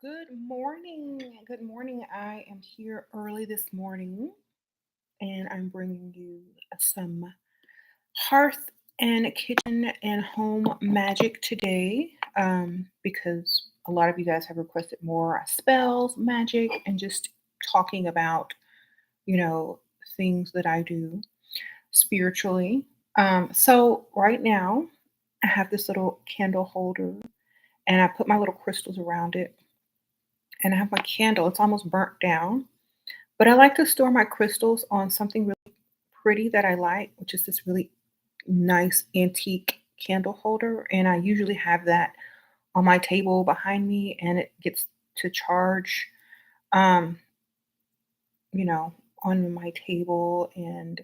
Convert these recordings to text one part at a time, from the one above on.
Good morning. Good morning. I am here early this morning and I'm bringing you some hearth and kitchen and home magic today because a lot of you guys have requested more spells, magic, and just talking about, you know, things that I do spiritually. So, right now, I have this little candle holder and I put my little crystals around it and I have my candle. It's almost burnt down, but I like to store my crystals on something really pretty that I like, which is this really nice antique candle holder. And I usually have that on my table behind me, and it gets to charge, um, you know, on my table. And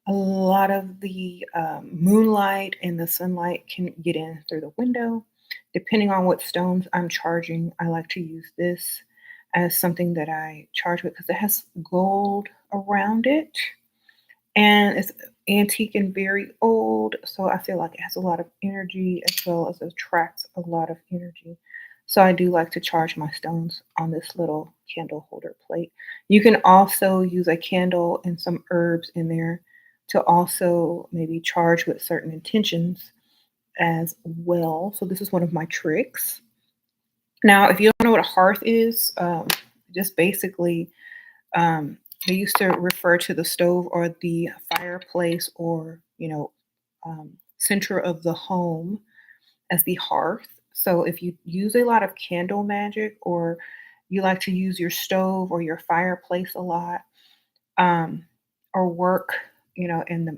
a lot of the moonlight and the sunlight can get in through the window. Depending on what stones I'm charging, I like to use this as something that I charge with because it has gold around it and it's antique and very old. So I feel like it has a lot of energy as well as attracts a lot of energy. So I do like to charge my stones on this little candle holder plate. You can also use a candle and some herbs in there to also maybe charge with certain intentions as well. So this is one of my tricks. Now, if you don't know what a hearth is, just basically um, they used to refer to the stove or the fireplace or center of the home as the hearth. So if you use a lot of candle magic or you like to use your stove or your fireplace a lot, um, or work, in the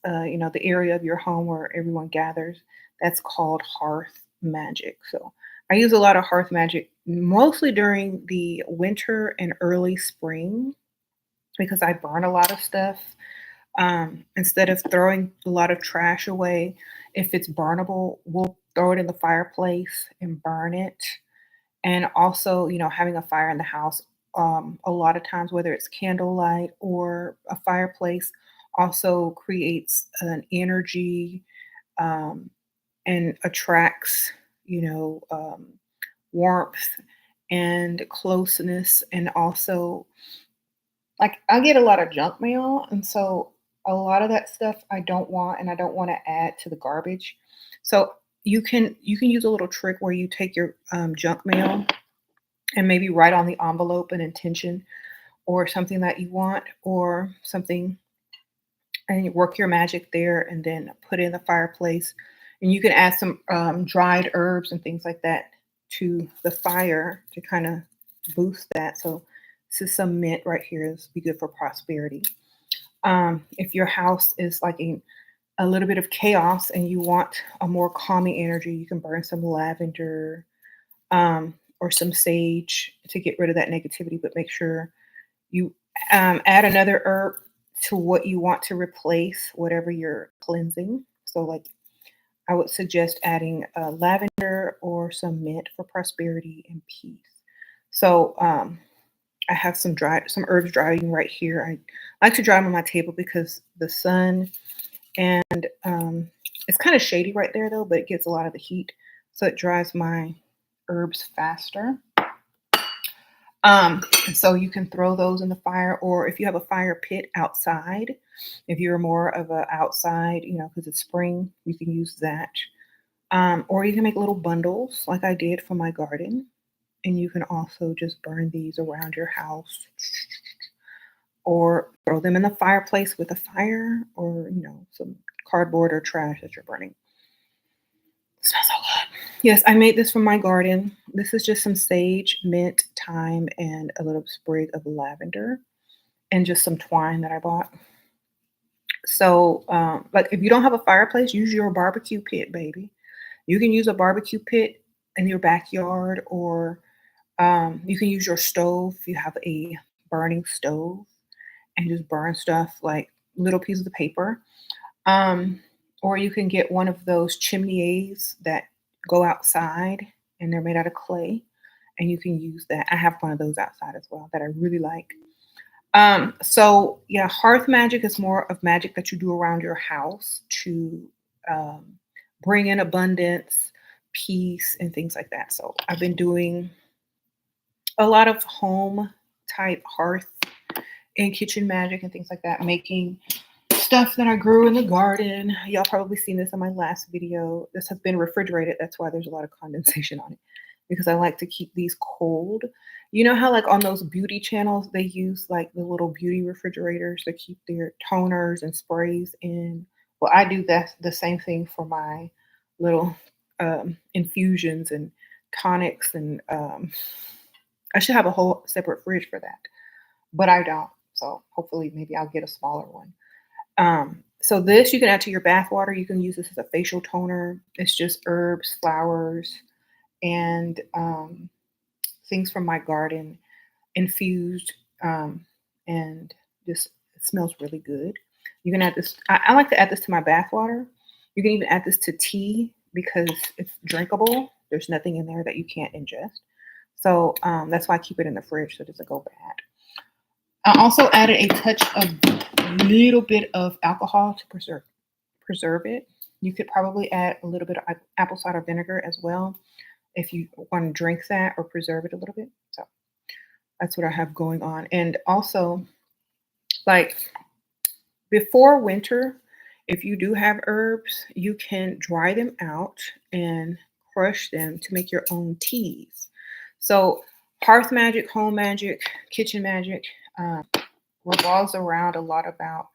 the area of your home where everyone gathers. That's called hearth magic. So I use a lot of hearth magic mostly during the winter and early spring because I burn a lot of stuff. Instead of throwing a lot of trash away, if it's burnable, we'll throw it in the fireplace and burn it. And also, having a fire in the house, a lot of times, whether it's candlelight or a fireplace, also creates an energy um, and attracts, you know, um, warmth and closeness. And also, like, I get a lot of junk mail. And so, a lot of that stuff I don't want, and I don't want to add to the garbage. So, you can use a little trick where you take your junk mail and maybe write on the envelope an intention or something that you want or something, and you work your magic there and then put it in the fireplace. And you can add some dried herbs and things like that to the fire to kind of boost that. So this is some mint right here. This would be good for prosperity. If your house is like in a little bit of chaos and you want a more calming energy, you can burn some lavender or some sage to get rid of that negativity, but make sure you add another herb to what you want to replace, whatever you're cleansing. So, like, I would suggest adding lavender or some mint for prosperity and peace. So, I have some herbs drying right here. I like to dry them on my table because the sun and it's kind of shady right there though, but it gets a lot of the heat, so it dries my herbs faster. So you can throw those in the fire, or if you have a fire pit outside, if you're more of a outside, because it's spring, you can use that. Or you can make little bundles like I did for my garden, and you can also just burn these around your house, or throw them in the fireplace with a fire, or some cardboard or trash that you're burning. Smells so good. Yes, I made this from my garden. This is just some sage, mint, thyme, and a little sprig of lavender, and just some twine that I bought. So, like, if you don't have a fireplace, use your barbecue pit, baby. You can use a barbecue pit in your backyard, or you can use your stove if you have a burning stove and just burn stuff like little pieces of paper. Um, or you can get one of those chimneys that go outside and they're made out of clay, and you can use that. I have one of those outside as well that I really like. So yeah, hearth magic is more of magic that you do around your house to um, bring in abundance, peace, and things like that. So I've been doing. a lot of home type hearth and kitchen magic and things like that, making stuff that I grew in the garden. Y'all probably seen this in my last video. This has been refrigerated. That's why there's a lot of condensation on it, because I like to keep these cold. You know how like on those beauty channels, they use like the little beauty refrigerators to keep their toners and sprays in? Well, I do that the same thing for my little infusions and tonics, and I should have a whole separate fridge for that, but I don't. So hopefully maybe I'll get a smaller one. So this you can add to your bath water. You can use this as a facial toner. It's just herbs, flowers, and things from my garden infused, and just it smells really good. You can add this. I like to add this to my bath water. You can even add this to tea because it's drinkable. There's nothing in there that you can't ingest. So that's why I keep it in the fridge so it doesn't go bad. I also added a touch of little bit of alcohol to preserve it. You could probably add a little bit of apple cider vinegar as well if you want to drink that or preserve it a little bit. So that's what I have going on. And also, like before winter, if you do have herbs, you can dry them out and crush them to make your own teas. So hearth magic, home magic, kitchen magic revolves around a lot about,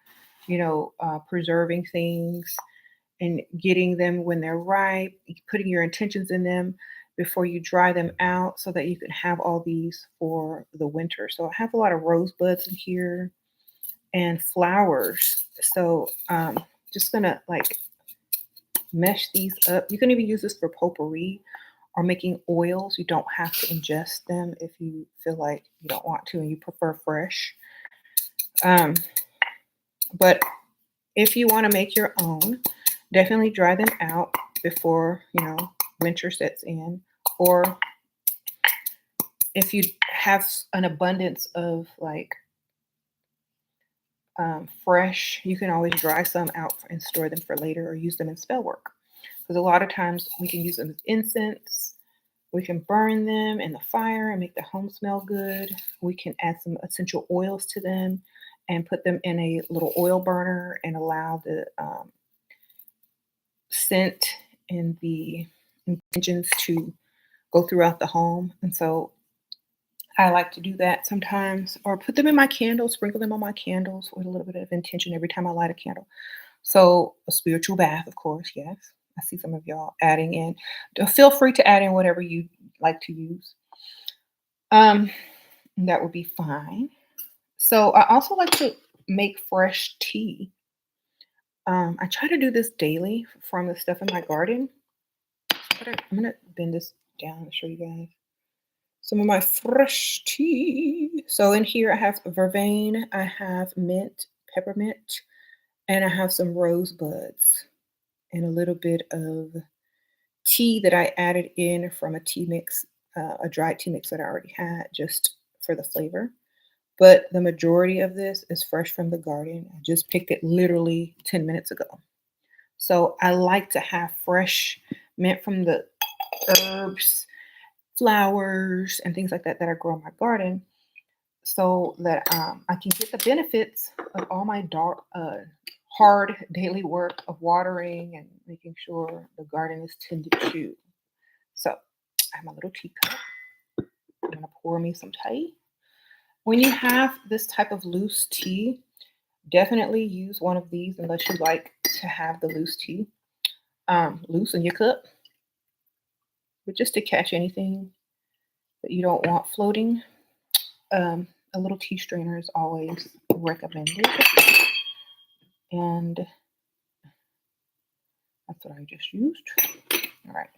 preserving things and getting them when they're ripe, putting your intentions in them before you dry them out so that you can have all these for the winter. So I have a lot of rosebuds in here and flowers. So just gonna like mesh these up. You can even use this for potpourri or making oils. You don't have to ingest them if you feel like you don't want to and you prefer fresh. But if you want to make your own, definitely dry them out before, winter sets in. Or if you have an abundance of like fresh, you can always dry some out and store them for later or use them in spell work. Because a lot of times we can use them as incense. We can burn them in the fire and make the home smell good. We can add some essential oils to them and put them in a little oil burner and allow the scent and the intentions to go throughout the home. And so I like to do that sometimes, or put them in my candles, sprinkle them on my candles with a little bit of intention every time I light a candle. So a spiritual bath, of course, yes. I see some of y'all adding in. Feel free to add in whatever you like to use. That would be fine. So I also like to make fresh tea. I try to do this daily from the stuff in my garden. But I'm gonna bend this down and show you guys some of my fresh tea. So in here I have vervain, I have mint, peppermint, and I have some rosebuds and a little bit of tea that I added in from a tea mix, a dried tea mix that I already had just for the flavor. But the majority of this is fresh from the garden. I just picked it literally 10 minutes ago. So I like to have fresh mint from the herbs, flowers, and things like that that I grow in my garden so that I can get the benefits of all my hard daily work of watering and making sure the garden is tended to. So I have my little teacup. I'm going to pour me some tea. When you have this type of loose tea, definitely use one of these unless you like to have the loose tea loose in your cup. But just to catch anything that you don't want floating, a little tea strainer is always recommended. And that's what I just used. All right.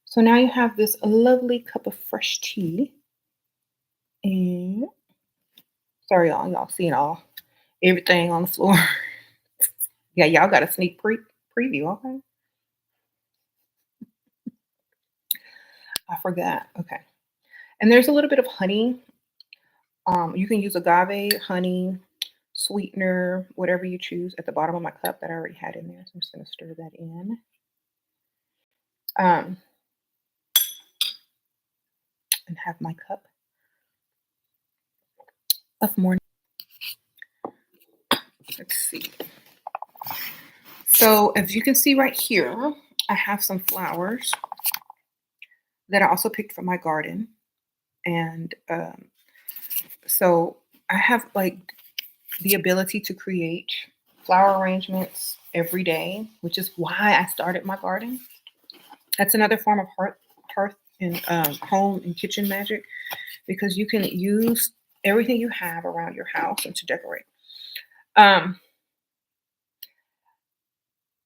So now you have this lovely cup of fresh tea. And sorry, y'all seeing everything on the floor. Yeah, y'all got a sneak preview, okay? I forgot. Okay. And there's a little bit of honey. You can use agave, honey, sweetener, whatever you choose at the bottom of my cup that I already had in there. So I'm just going to stir that in. And have my cup of morning. Let's see. So as you can see right here, I have some flowers that I also picked from my garden. And so I have like the ability to create flower arrangements every day, which is why I started my garden. That's another form of hearth and home and kitchen magic, because you can use everything you have around your house and to decorate. Um,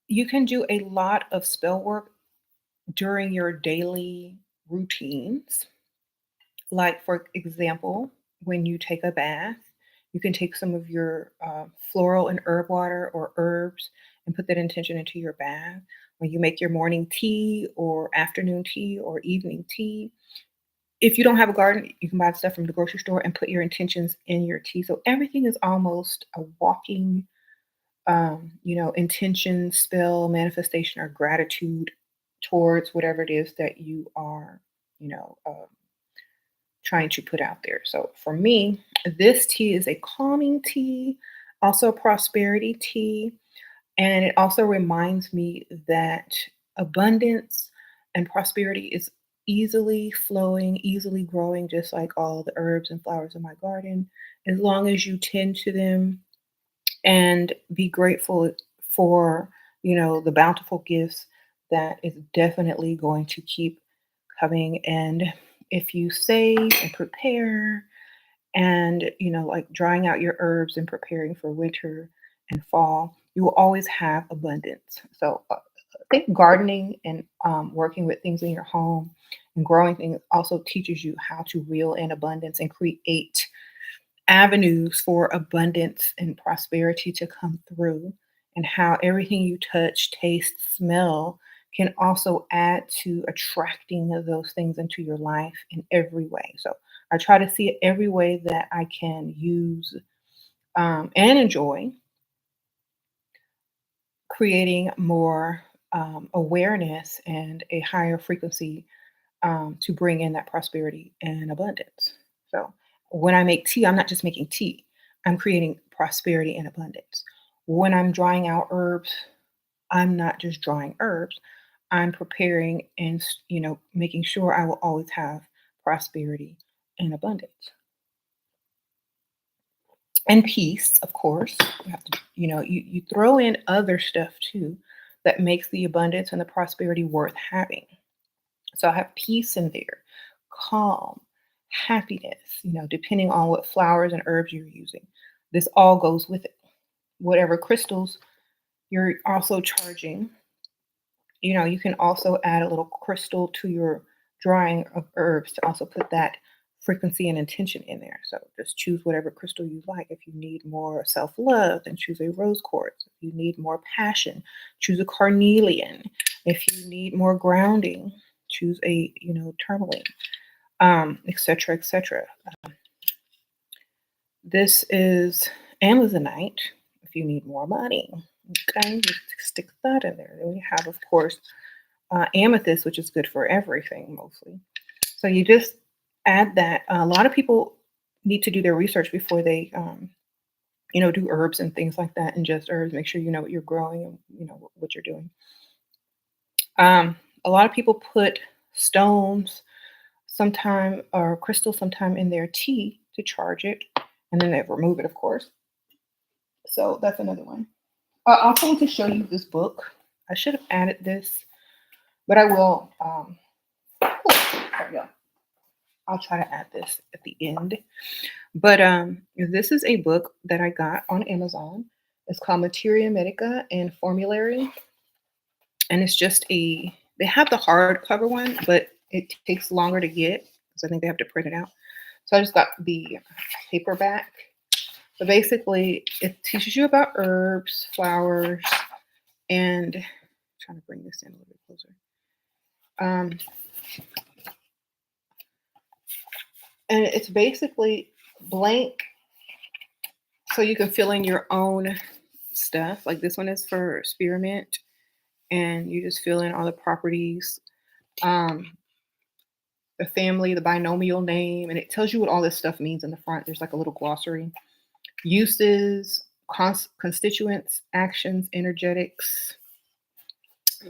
you can do a lot of spell work during your daily routines. Like, for example, when you take a bath, you can take some of your floral and herb water or herbs and put that intention into your bath. When you make your morning tea or afternoon tea or evening tea, if you don't have a garden, you can buy stuff from the grocery store and put your intentions in your tea. So everything is almost a walking, intention, spell, manifestation, or gratitude towards whatever it is that you are, you know, trying to put out there. So for me, this tea is a calming tea, also a prosperity tea. And it also reminds me that abundance and prosperity is easily flowing, easily growing, just like all the herbs and flowers in my garden, as long as you tend to them and be grateful for, the bountiful gifts that is definitely going to keep coming. And if you save and prepare and, like drying out your herbs and preparing for winter and fall, you will always have abundance. So I think gardening and working with things in your home and growing things also teaches you how to reel in abundance and create avenues for abundance and prosperity to come through, and how everything you touch, taste, smell can also add to attracting those things into your life in every way. So I try to see it every way that I can use and enjoy, creating more awareness and a higher frequency to bring in that prosperity and abundance. So when I make tea, I'm not just making tea, I'm creating prosperity and abundance. When I'm drying out herbs, I'm not just drying herbs, I'm preparing and, making sure I will always have prosperity and abundance. And peace, of course. You have to, you throw in other stuff too that makes the abundance and the prosperity worth having. So I have peace in there, calm, happiness, depending on what flowers and herbs you're using. This all goes with it. Whatever crystals you're also charging, you can also add a little crystal to your drying of herbs to also put that frequency and intention in there. So just choose whatever crystal you like. If you need more self love, then choose a rose quartz. If you need more passion, choose a carnelian. If you need more grounding, choose a tourmaline, etc., etc. This is Amazonite. If you need more money, okay, just stick that in there. Then we have, of course, amethyst, which is good for everything mostly. So you just add that. A lot of people need to do their research before they, do herbs and things like that, and just herbs. Make sure you know what you're growing and what you're doing. A lot of people put stones sometime or crystals sometime in their tea to charge it, and then they remove it, of course. So that's another one. I also want to show you this book. I should have added this, but I will. There we go. I'll try to add this at the end. But this is a book that I got on Amazon. It's called Materia Medica and Formulary. And it's just they have the hardcover one, but it takes longer to get because I think they have to print it out. So I just got the paperback. So basically, it teaches you about herbs, flowers, and I'm trying to bring this in a little bit closer. And it's basically blank, so you can fill in your own stuff. Like this one is for spearmint, and you just fill in all the properties. the family, the binomial name, and it tells you what all this stuff means in the front. There's like a little glossary. Uses, constituents, actions, energetics,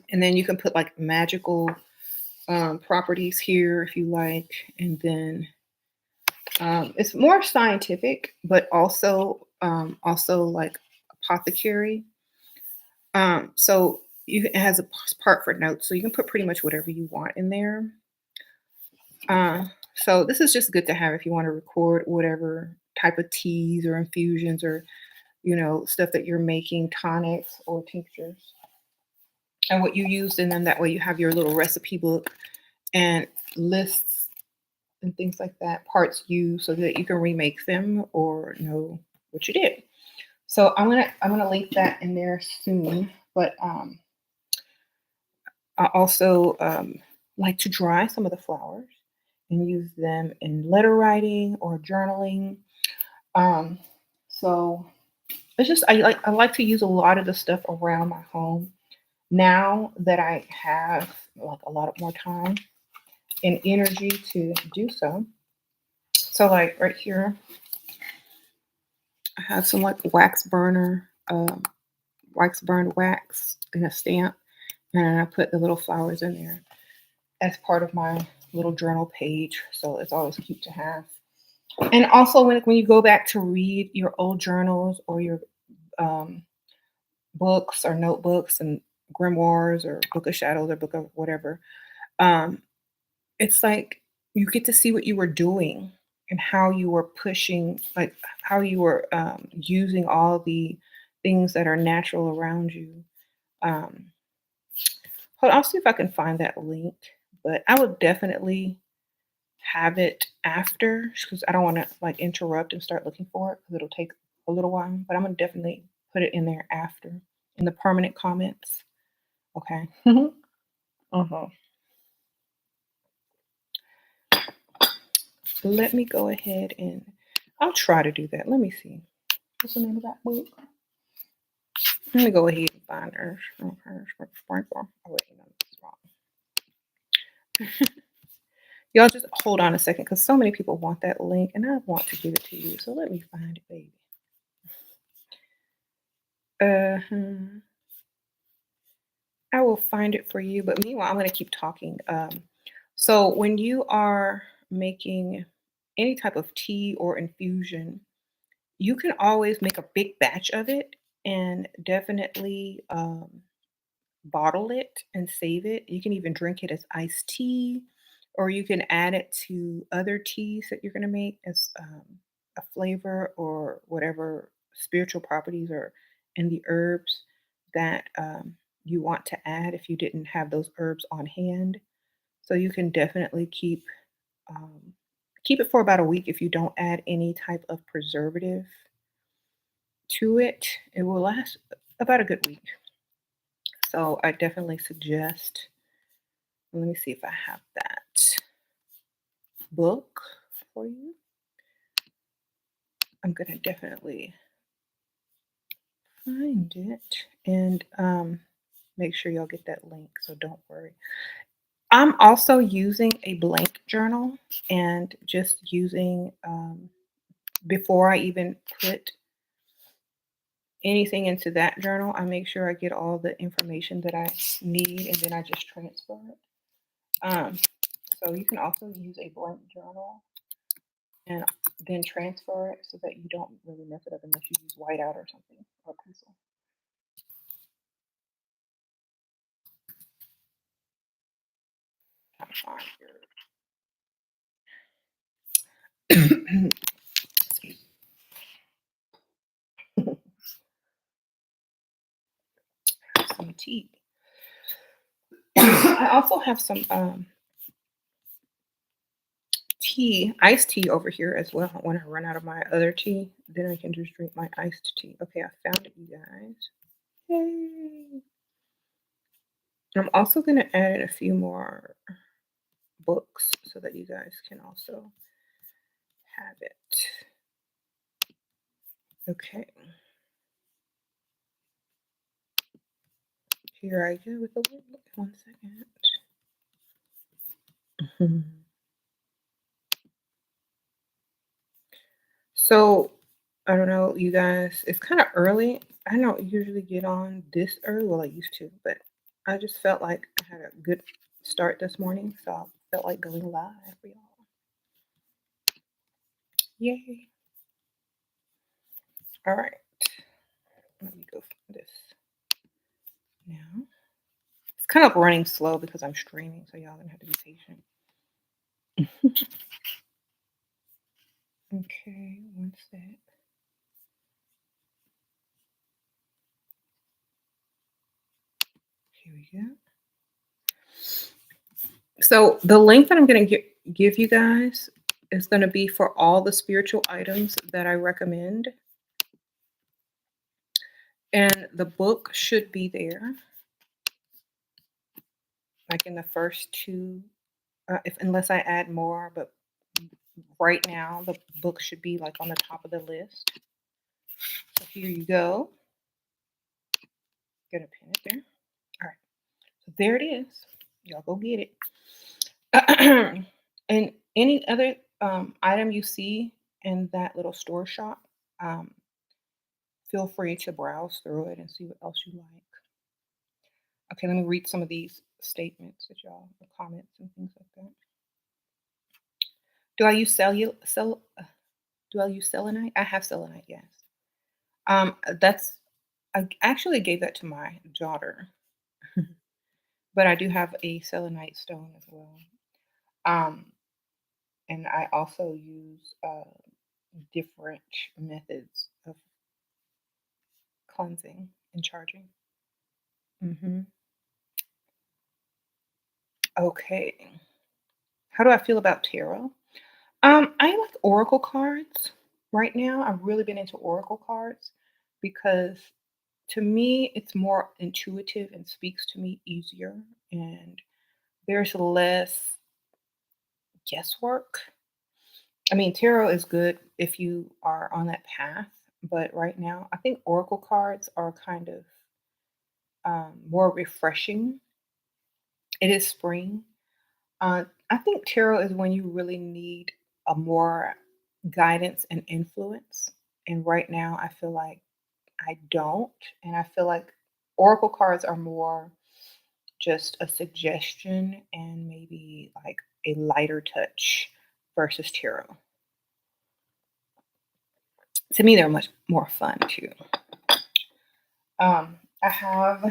and then you can put like magical properties here if you like, and then it's more scientific, but also like apothecary. So it has a part for notes, so you can put pretty much whatever you want in there. So this is just good to have if you want to record whatever type of teas or infusions or stuff that you're making, tonics or tinctures, and what you used in them. That way you have your little recipe book and lists and things like that, parts used, so that you can remake them or know what you did. So I'm gonna link that in there soon. But I also like to dry some of the flowers and use them in letter writing or journaling. Um, so it's just I like to use a lot of the stuff around my home now that I have like a lot more time and energy to do so. So like right here, I have some like wax burned wax in a stamp, and I put the little flowers in there as part of my little journal page. So it's always cute to have. And also when you go back to read your old journals or your um, books or notebooks and grimoires or book of shadows or book of whatever, um, it's like you get to see what you were doing and how you were pushing, like how you were using all the things that are natural around you. Um, Hold on, I'll see if I can find that link, but I would definitely have it after because I don't want to like interrupt and start looking for it because it'll take a little while. But I'm gonna definitely put it in there after in the permanent comments. Okay. Uh-huh. Let me go ahead and I'll try to do that. Let me see. What's the name of that book? Let me go ahead and find her. Sprinkle. Oh wait, no, that's wrong. Y'all just hold on a second because so many people want that link and I want to give it to you. So let me find it, baby. Uh-huh. I will find it for you. But meanwhile, I'm going to keep talking. So when you are making any type of tea or infusion, you can always make a big batch of it and definitely bottle it and save it. You can even drink it as iced tea, or you can add it to other teas that you're going to make as a flavor or whatever spiritual properties or in the herbs that you want to add if you didn't have those herbs on hand. So you can definitely um, keep it for about a week if you don't add any type of preservative to it. It will last about a good week. So I definitely suggest. Let me see if I have that book for you. I'm gonna definitely find it and make sure y'all get that link. So don't worry. I'm also using a blank journal and just using before I even put anything into that journal, I make sure I get all the information that I need and then I just transfer it. Um, so you can also use a blank journal and then transfer it so that you don't really mess it up unless you use whiteout or something or pencil. Trying to find excuse me, some tea. I also have some tea, iced tea over here as well. When I run out of my other tea, then I can just drink my iced tea. Okay, I found it, you guys. Yay! I'm also going to add in a few more books so that you guys can also have it. Okay. Here I go with the link. 1 second. So, I don't know, you guys, it's kind of early. I don't usually get on this early. Well, I used to, but I just felt like I had a good start this morning. So I felt like going live for y'all. Yay. All right. Let me go for this now. It's kind of running slow because I'm streaming. So y'all going to have to be patient. Okay. One sec. Here we go. So the link that I'm going to give you guys is going to be for all the spiritual items that I recommend. And the book should be there, like in the first two, if unless I add more. But right now, the book should be like on the top of the list. So here you go. Gonna pin it there. All right. So there it is. Y'all go get it. And any other item you see in that little store shop, um, feel free to browse through it and see what else you like. Okay, let me read some of these statements that y'all, the comments and things like that. Do I use do I use selenite? I have selenite, yes. That's I actually gave that to my daughter, but I do have a selenite stone as well. Um, and I also use different methods of cleansing and charging. hmm Okay. How do I feel about tarot? I like oracle cards right now. I've really been into oracle cards because to me it's more intuitive and speaks to me easier, and there's less guesswork. I mean, tarot is good if you are on that path, but right now I think oracle cards are kind of more refreshing. It is spring. I think tarot is when you really need a more guidance and influence. And right now, I feel like I don't. And I feel like oracle cards are more just a suggestion and maybe like a lighter touch versus tarot. To me, they're much more fun too. I have,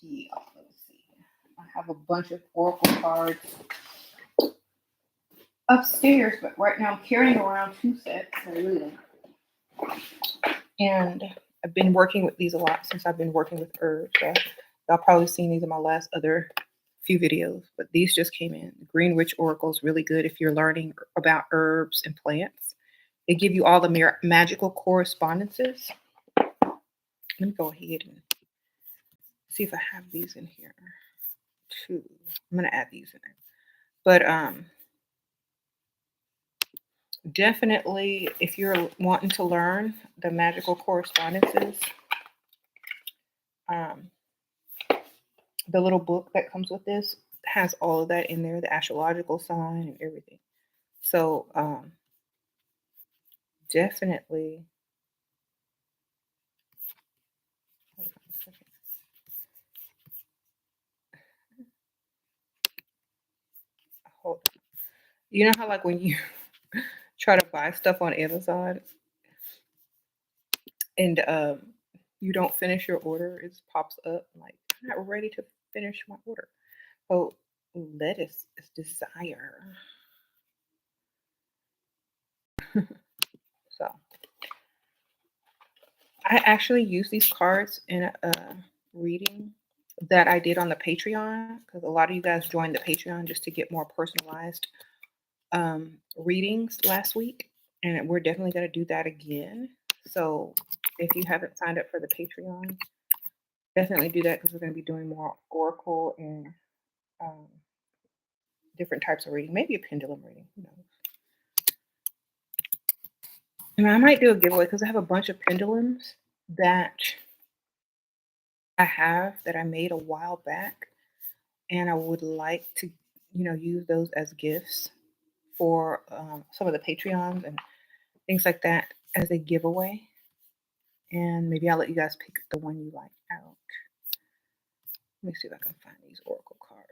yeah, let's see. I have a bunch of oracle cards upstairs, but right now I'm carrying around two sets. I really don't. And I've been working with these a lot since I've been working with herbs. So y'all probably seen these in my last other few videos, but these just came in. The Green Witch Oracle is really good if you're learning about herbs and plants. They give you all the magical correspondences. Let me go ahead and see if I have these in here too. I'm gonna add these in there. But definitely if you're wanting to learn the magical correspondences, um, the little book that comes with this has all of that in there, the astrological sign and everything. So definitely, hold on a second. Hold on. You know how like when you try to buy stuff on Amazon and you don't finish your order, it pops up like I'm not ready to finish my order. So lettuce is desire. So I actually use these cards in a reading that I did on the Patreon because a lot of you guys joined the Patreon just to get more personalized readings last week, and we're definitely going to do that again. So if you haven't signed up for the Patreon, definitely do that because we're going to be doing more oracle and um, different types of reading, maybe a pendulum reading. Who knows? And I might do a giveaway because I have a bunch of pendulums that I have that I made a while back, and I would like to, use those as gifts for some of the Patreons and things like that as a giveaway. And maybe I'll let you guys pick the one you like out. Let me see if I can find these oracle cards.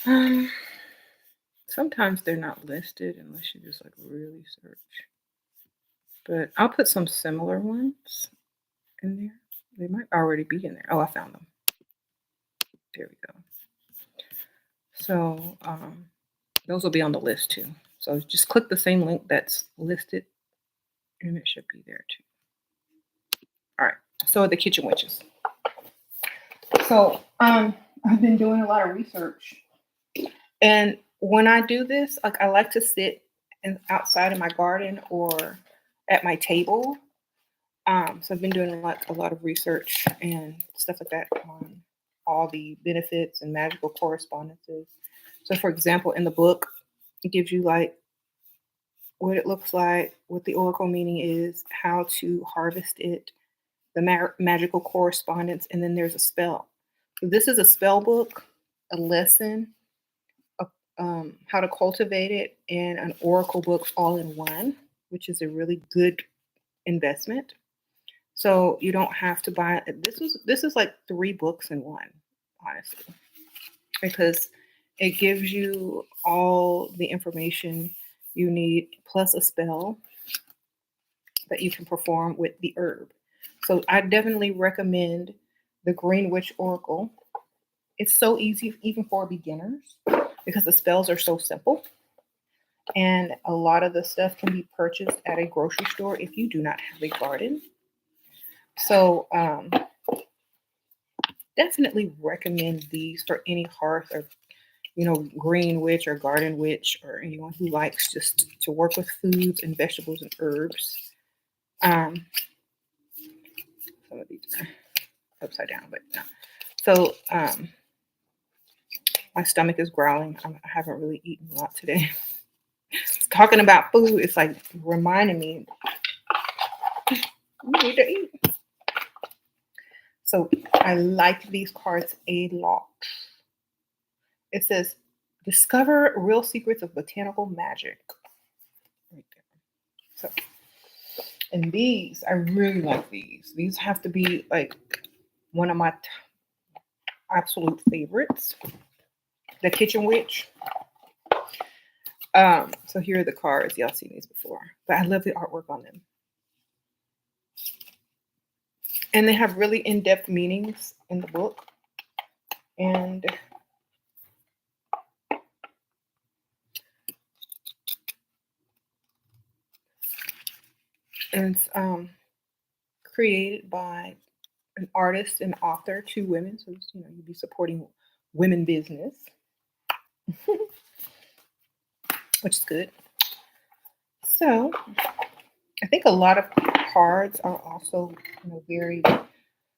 Um, Sometimes they're not listed unless you just like really search. But I'll put some similar ones in there. They might already be in there. Oh, I found them. There we go. So those will be on the list too. So just click the same link that's listed and it should be there too. All right. So the kitchen witches. So I've been doing a lot of research, and when I do this, like I like to sit outside in my garden or at my table. So I've been doing like a lot of research and stuff like that on all the benefits and magical correspondences. So, for example, in the book, it gives you like what it looks like, what the oracle meaning is, how to harvest it, the magical correspondence, and then there's a spell. So this is a spell book, a lesson, how to cultivate it, and an oracle book all in one, which is a really good investment. So you don't have to buy this is like 3 books in one, honestly, because it gives you all the information you need plus a spell that you can perform with the herb. So I definitely recommend the Green Witch Oracle. It's so easy even for beginners because the spells are so simple. And a lot of the stuff can be purchased at a grocery store if you do not have a garden. So definitely recommend these for any hearth or green witch or garden witch or anyone who likes just to work with foods and vegetables and herbs. Um, some of these are upside down, but no. So my stomach is growling. I haven't really eaten a lot today. Talking about food, it's like reminding me I need to eat. So I like these cards a lot. It says, discover real secrets of botanical magic. Right there. So, and these, I really like these. These have to be like one of my absolute favorites. The Kitchen Witch. So here are the cards. Y'all seen these before, but I love the artwork on them. And they have really in-depth meanings in the book. And it's created by an artist and author, 2 women. So you'd be supporting women business, which is good. So I think a lot of cards are also very.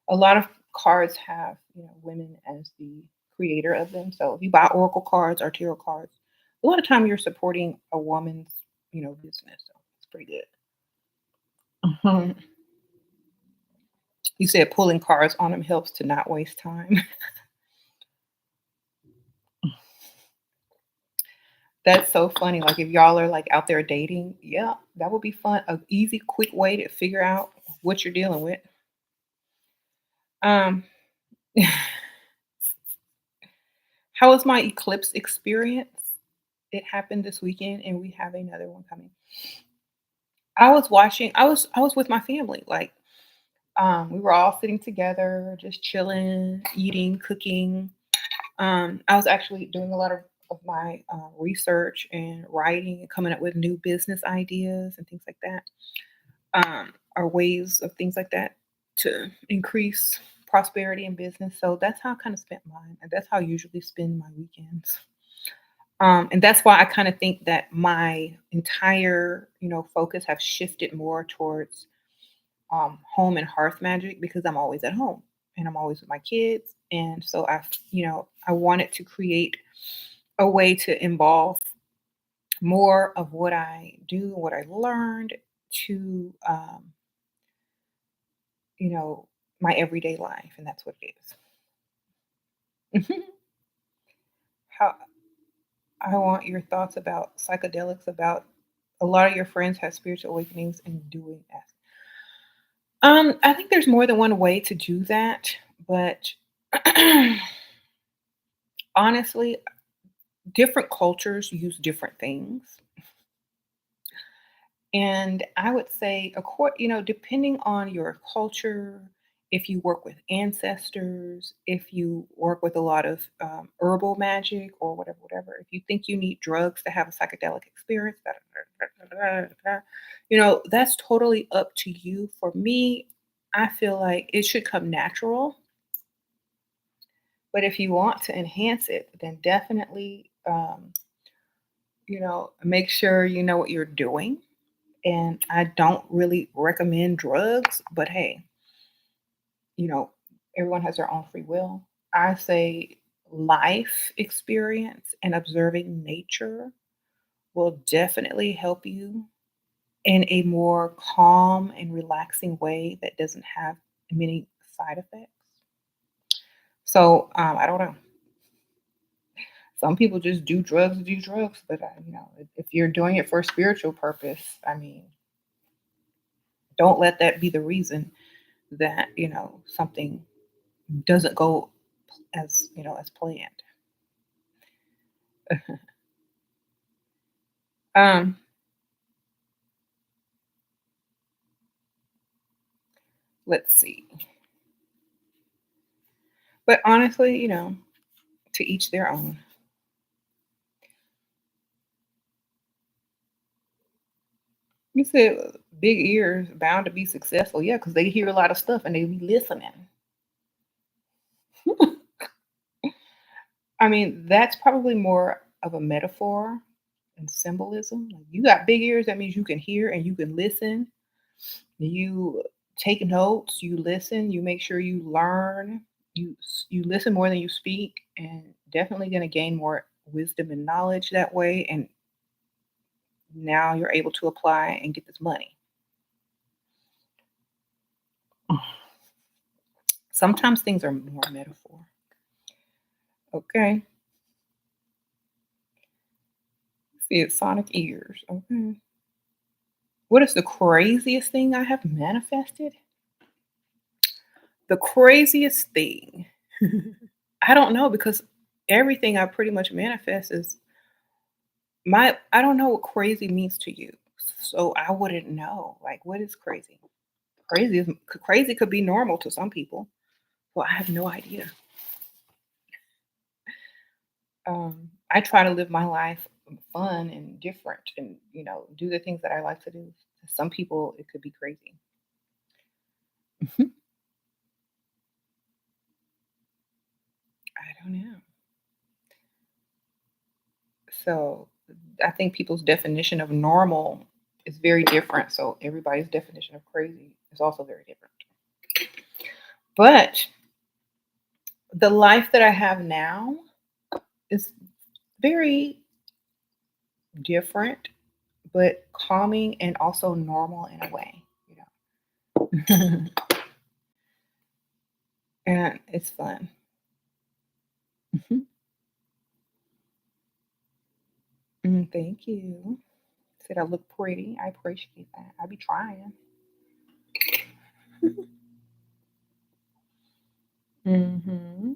A lot of cards have women as the creator of them. So if you buy oracle cards or tarot cards, a lot of time you're supporting a woman's business. So it's pretty good. You said pulling cards on them helps to not waste time. That's so funny. Like if y'all are like out there dating, yeah, that would be fun. An easy, quick way to figure out what you're dealing with. Um, how was my eclipse experience? It happened this weekend, and we have another one coming. I was watching. I was with my family. Like we were all sitting together, just chilling, eating, cooking. I was actually doing a lot of my research and writing and coming up with new business ideas and things like that, or ways of things like that to increase prosperity in business. So that's how I kind of spent mine, and that's how I usually spend my weekends. And that's why I kind of think that my entire, focus have shifted more towards home and hearth magic because I'm always at home and I'm always with my kids. And so I wanted to create a way to involve more of what I do, what I learned to, you know, my everyday life, and that's what it is. How I want your thoughts about psychedelics, about a lot of your friends have spiritual awakenings and doing that. I think there's more than one way to do that, but honestly, different cultures use different things. And I would say, depending on your culture, if you work with ancestors, if you work with a lot of herbal magic or whatever, if you think you need drugs to have a psychedelic experience, that's totally up to you. For me, I feel like it should come natural. But if you want to enhance it, then definitely, make sure you know what you're doing. And I don't really recommend drugs, but hey, you know, everyone has their own free will. I say life experience and observing nature will definitely help you in a more calm and relaxing way that doesn't have many side effects. So I don't know. Some people just do drugs, but if you're doing it for a spiritual purpose, I mean, don't let that be the reason that something doesn't go as planned. um let's see, but honestly, to each their own. You said big ears bound to be successful, yeah, because they hear a lot of stuff and they be listening. I mean, that's probably more of a metaphor and symbolism. Like, you got big ears, that means you can hear and you can listen. You take notes, you listen, you make sure you learn, you listen more than you speak, and definitely going to gain more wisdom and knowledge that way. And now you're able to apply and get this money. Sometimes things are more metaphor. Okay. See, it's sonic ears. Okay. What is the craziest thing I have manifested? The craziest thing. I don't know, because everything I pretty much manifest is I don't know what crazy means to you. So I wouldn't know. Like, what is crazy? Crazy could be normal to some people. Well, I have no idea. I try to live my life fun and different, and do the things that I like to do. Some people it could be crazy. I don't know. So I think people's definition of normal is very different. So everybody's definition of crazy is also very different. But the life that I have now is very different, but calming and also normal in a way. And it's fun. Mhm. Thank you. Said I look pretty. I appreciate that. I be trying. Hmm.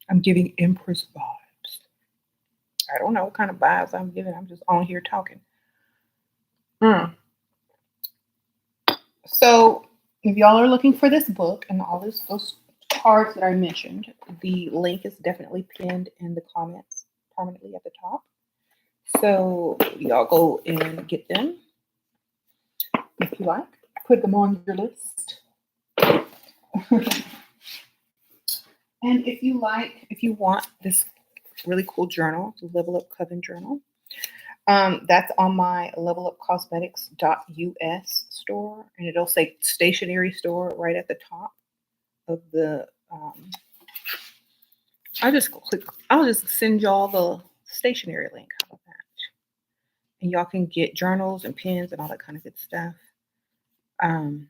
I'm giving Empress vibes. I don't know what kind of vibes I'm giving. I'm just on here talking. Mm. So, if y'all are looking for this book and all those cards that I mentioned, the link is definitely pinned in the comments permanently at the top. So y'all go and get them if you like. Put them on your list. And if you want this really cool journal, the Level Up Coven journal, that's on my levelupcosmetics.us store, and it'll say stationery store right at the top of the. I'll just send y'all the stationery link. How about that? And y'all can get journals and pens and all that kind of good stuff. Um,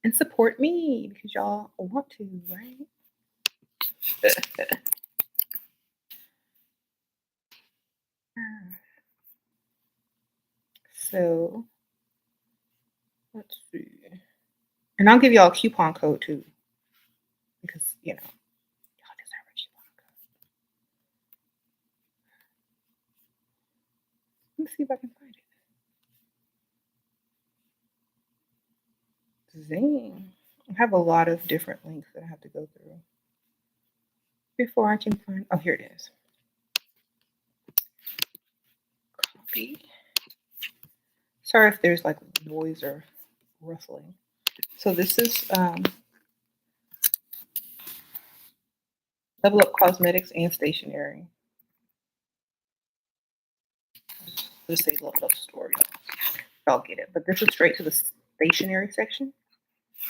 and support me because y'all want to, right? So let's see. And I'll give y'all a coupon code too, because y'all deserve a coupon code. Let me see if I can find it. Zing. I have a lot of different links that I have to go through before I can find. Oh, here it is. Copy. Sorry if there's like noise or rustling. So this is Level Up Cosmetics and Stationery. Let's say Level Up Store, y'all get it. But this is straight to the stationery section.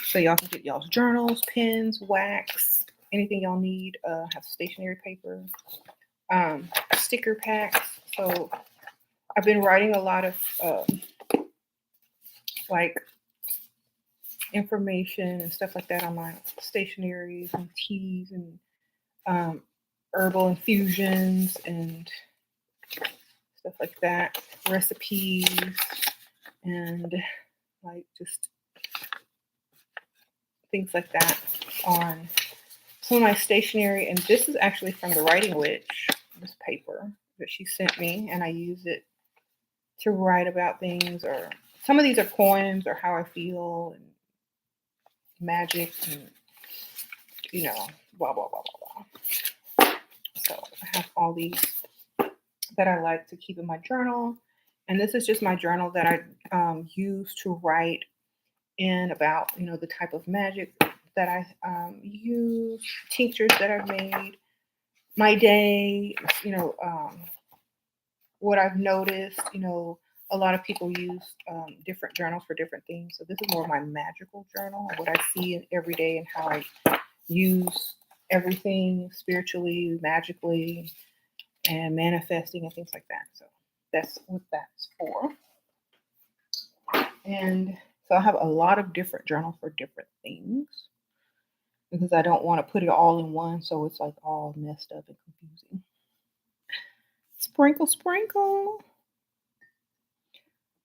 So y'all can get y'all's journals, pens, wax, anything y'all need. Have stationery paper, sticker packs. So I've been writing a lot of like information and stuff like that on my stationeries and teas and herbal infusions and stuff like that, recipes, and like just things like that on some of my stationery. And this is actually from the Writing Witch, this paper that she sent me, and I use it to write about things, or some of these are poems or how I feel and magic and blah blah blah blah blah. So I have all these that I like to keep in my journal, and this is just my journal that I use to write in about the type of magic that I use, tinctures that I've made, my day, what I've noticed. A lot of people use different journals for different things. So this is more my magical journal, what I see in every day and how I use everything spiritually, magically, and manifesting and things like that. So that's what that's for. And so I have a lot of different journals for different things because I don't want to put it all in one, so it's like all messed up and confusing. Sprinkle, sprinkle.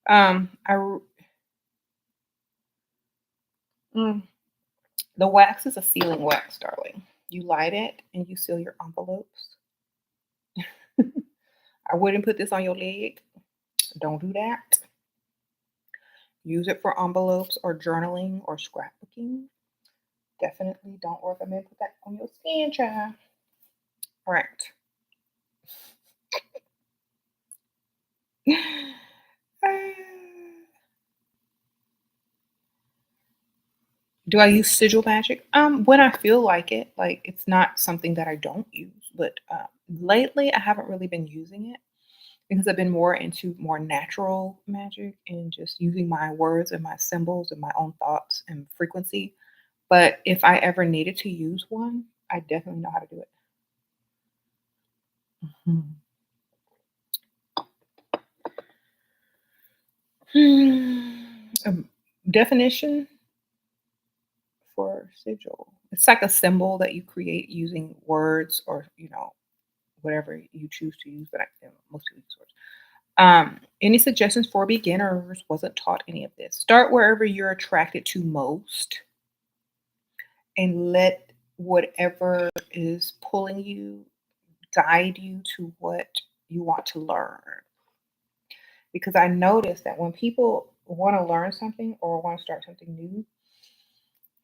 I The wax is a sealing wax, darling. You light it and you seal your envelopes. I wouldn't put this on your leg. Don't do that. Use it for envelopes or journaling or scrapbooking. Definitely don't recommend put that on your skin, child. All right. Do I use sigil magic? When I feel like it. Like it's not something that I don't use, but lately I haven't really been using it because I've been more into more natural magic and just using my words and my symbols and my own thoughts and frequency. But if I ever needed to use one, I definitely know how to do it. Mhm. Definition for sigil. It's like a symbol that you create using words or, whatever you choose to use, but most people use words. Any suggestions for beginners? Wasn't taught any of this. Start wherever you're attracted to most and let whatever is pulling you guide you to what you want to learn. Because I noticed that when people want to learn something or want to start something new,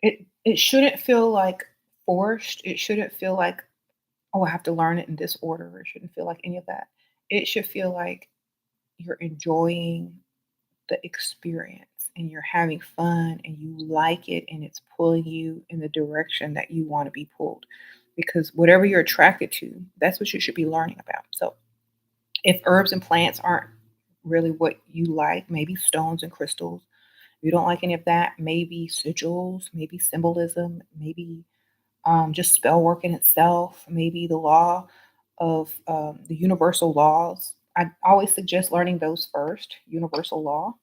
it shouldn't feel like forced. It shouldn't feel like, oh, I have to learn it in this order. It shouldn't feel like any of that. It should feel like you're enjoying the experience and you're having fun and you like it and it's pulling you in the direction that you want to be pulled. Because whatever you're attracted to, that's what you should be learning about. So if herbs and plants aren't really what you like, maybe stones and crystals. If you don't like any of that, maybe sigils, maybe symbolism, maybe just spell work in itself, maybe the law of the universal laws. I always suggest learning those first, universal law,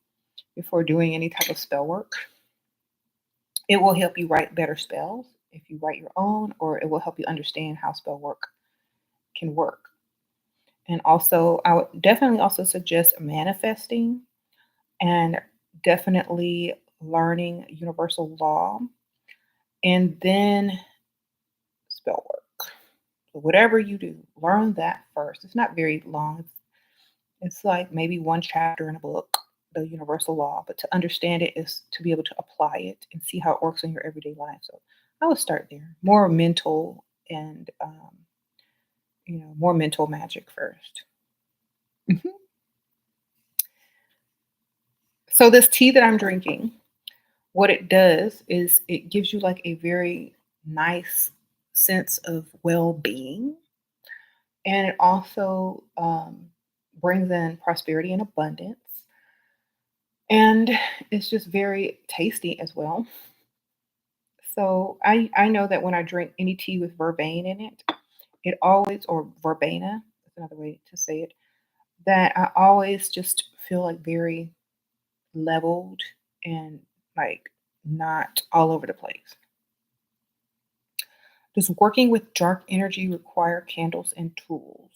before doing any type of spell work. It will help you write better spells if you write your own, or it will help you understand how spell work can work. And also, I would definitely also suggest manifesting and definitely learning universal law and then spell work. So whatever you do, learn that first. It's not very long. It's like maybe one chapter in a book, the universal law, but to understand it is to be able to apply it and see how it works in your everyday life. So I would start there. More mental and more mental magic first. Mhm. So this tea that I'm drinking, what it does is it gives you like a very nice sense of well-being, and it also brings in prosperity and abundance, and it's just very tasty as well. So I know that when I drink any tea with vervain in it, it always, or verbena, that's another way to say it, that I always just feel like very leveled and like not all over the place. Does working with dark energy require candles and tools?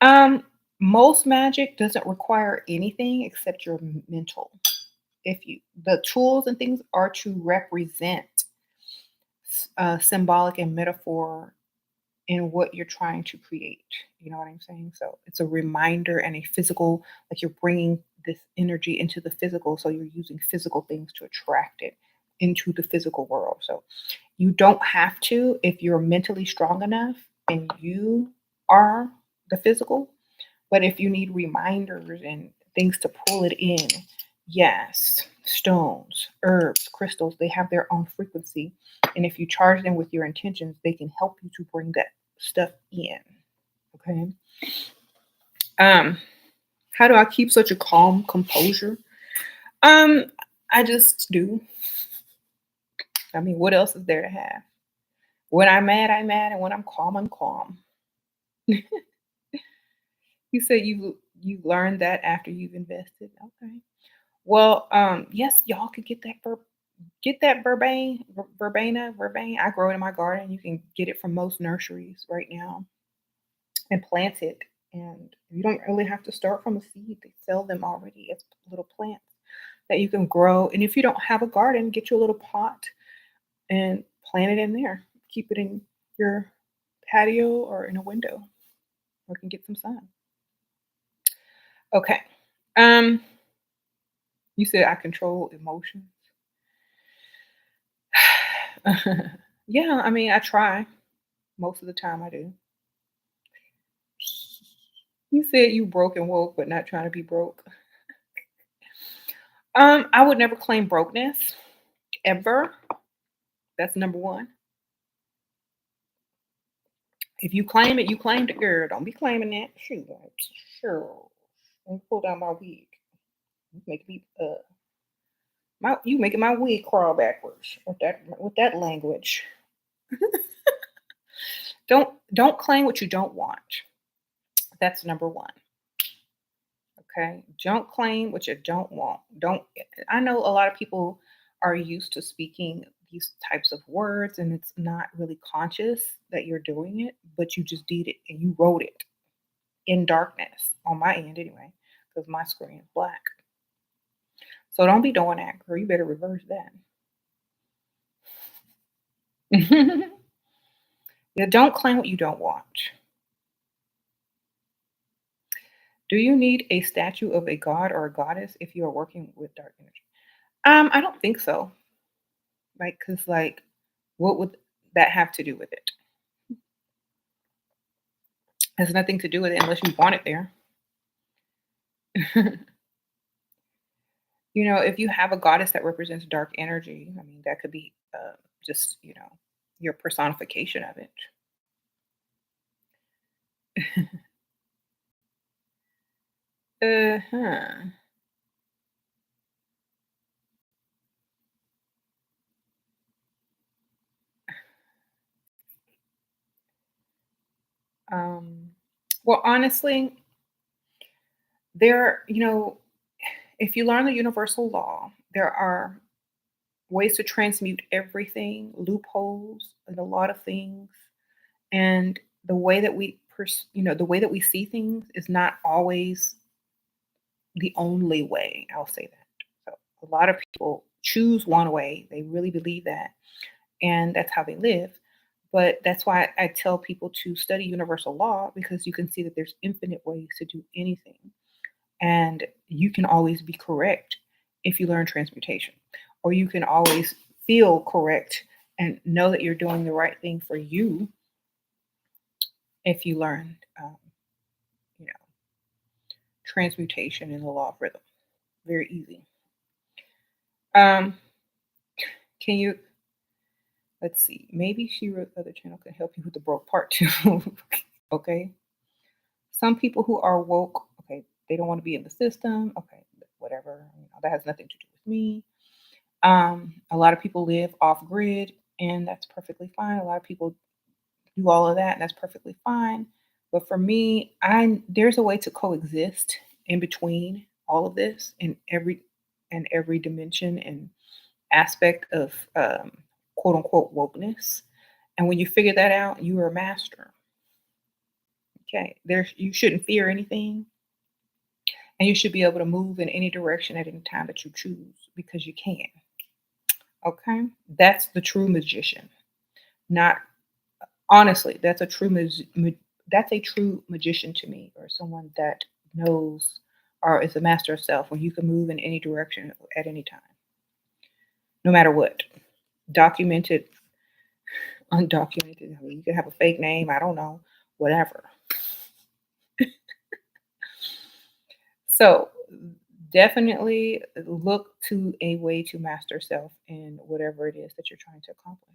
Um, Most magic doesn't require anything except your mental. If you The tools and things are to represent symbolic and metaphor in what you're trying to create. You know what I'm saying? So it's a reminder and a physical, like you're bringing this energy into the physical. So you're using physical things to attract it into the physical world. So you don't have to if you're mentally strong enough and you are the physical. But if you need reminders and things to pull it in, yes, stones, herbs, crystals, they have their own frequency. And if you charge them with your intentions, they can help you to bring that stuff in. Okay. Um, how do I keep such a calm composure? Um, I just do. I mean, what else is there to have? When I'm mad, I'm mad, and when I'm calm, I'm calm. You said you learned that after you've invested. Okay. Well, yes, y'all could get that verbena. I grow it in my garden. You can get it from most nurseries right now and plant it. And you don't really have to start from a seed. They sell them already as little plants that you can grow. And if you don't have a garden, get you a little pot and plant it in there. Keep it in your patio or in a window where it can get some sun. Okay. Um, you said I control emotions. Yeah, I mean, I try. Most of the time I do. You said you broke and woke, but not trying to be broke. I would never claim brokenness ever. That's number one. If you claim it, you claimed it, girl. Don't be claiming that. Shoot, sure. Let me pull down my wig. You make me you making my wig crawl backwards with that language. Don't claim what you don't want. That's number one. Okay. Don't claim what you don't want. Don't I know a lot of people are used to speaking these types of words and it's not really conscious that you're doing it, but you just did it and you wrote it in darkness on my end anyway, because my screen is black. So don't be doing that, girl. You better reverse that. Yeah, don't claim what you don't want. Do you need a statue of a god or a goddess if you are working with dark energy? I don't think so. Like, cause like, what would that have to do with it? Has nothing to do with it unless you want it there. If you have a goddess that represents dark energy, I mean, that could be just, your personification of it. Uh-huh. Um, well, honestly, there, if you learn the universal law, there are ways to transmute everything, loopholes in a lot of things, and the way that the way that we see things is not always the only way. I'll say that. So a lot of people choose one way. They really believe that, and that's how they live. But that's why I tell people to study universal law because you can see that there's infinite ways to do anything. And you can always be correct if you learn transmutation, or you can always feel correct and know that you're doing the right thing for you if you learn, you know, transmutation in the law of rhythm. Very easy. Um, can you? Let's see. Maybe she wrote the other channel can help you with the broke part too. Okay. Some people who are woke, okay, they don't want to be in the system. Okay, whatever. That has nothing to do with me. A lot of people live off grid, and that's perfectly fine. A lot of people do all of that, and that's perfectly fine. But for me, I there's a way to coexist in between all of this in every dimension and aspect of quote unquote wokeness. And when you figure that out, you are a master. Okay, there you shouldn't fear anything, and you should be able to move in any direction at any time that you choose because you can. Okay, that's the true magician. Not honestly, that's a true magician to me, or someone that knows or is a master of self when you can move in any direction at any time, no matter what. Documented, undocumented. I mean, you can have a fake name. I don't know, whatever. So definitely look to a way to master self in whatever it is that you're trying to accomplish.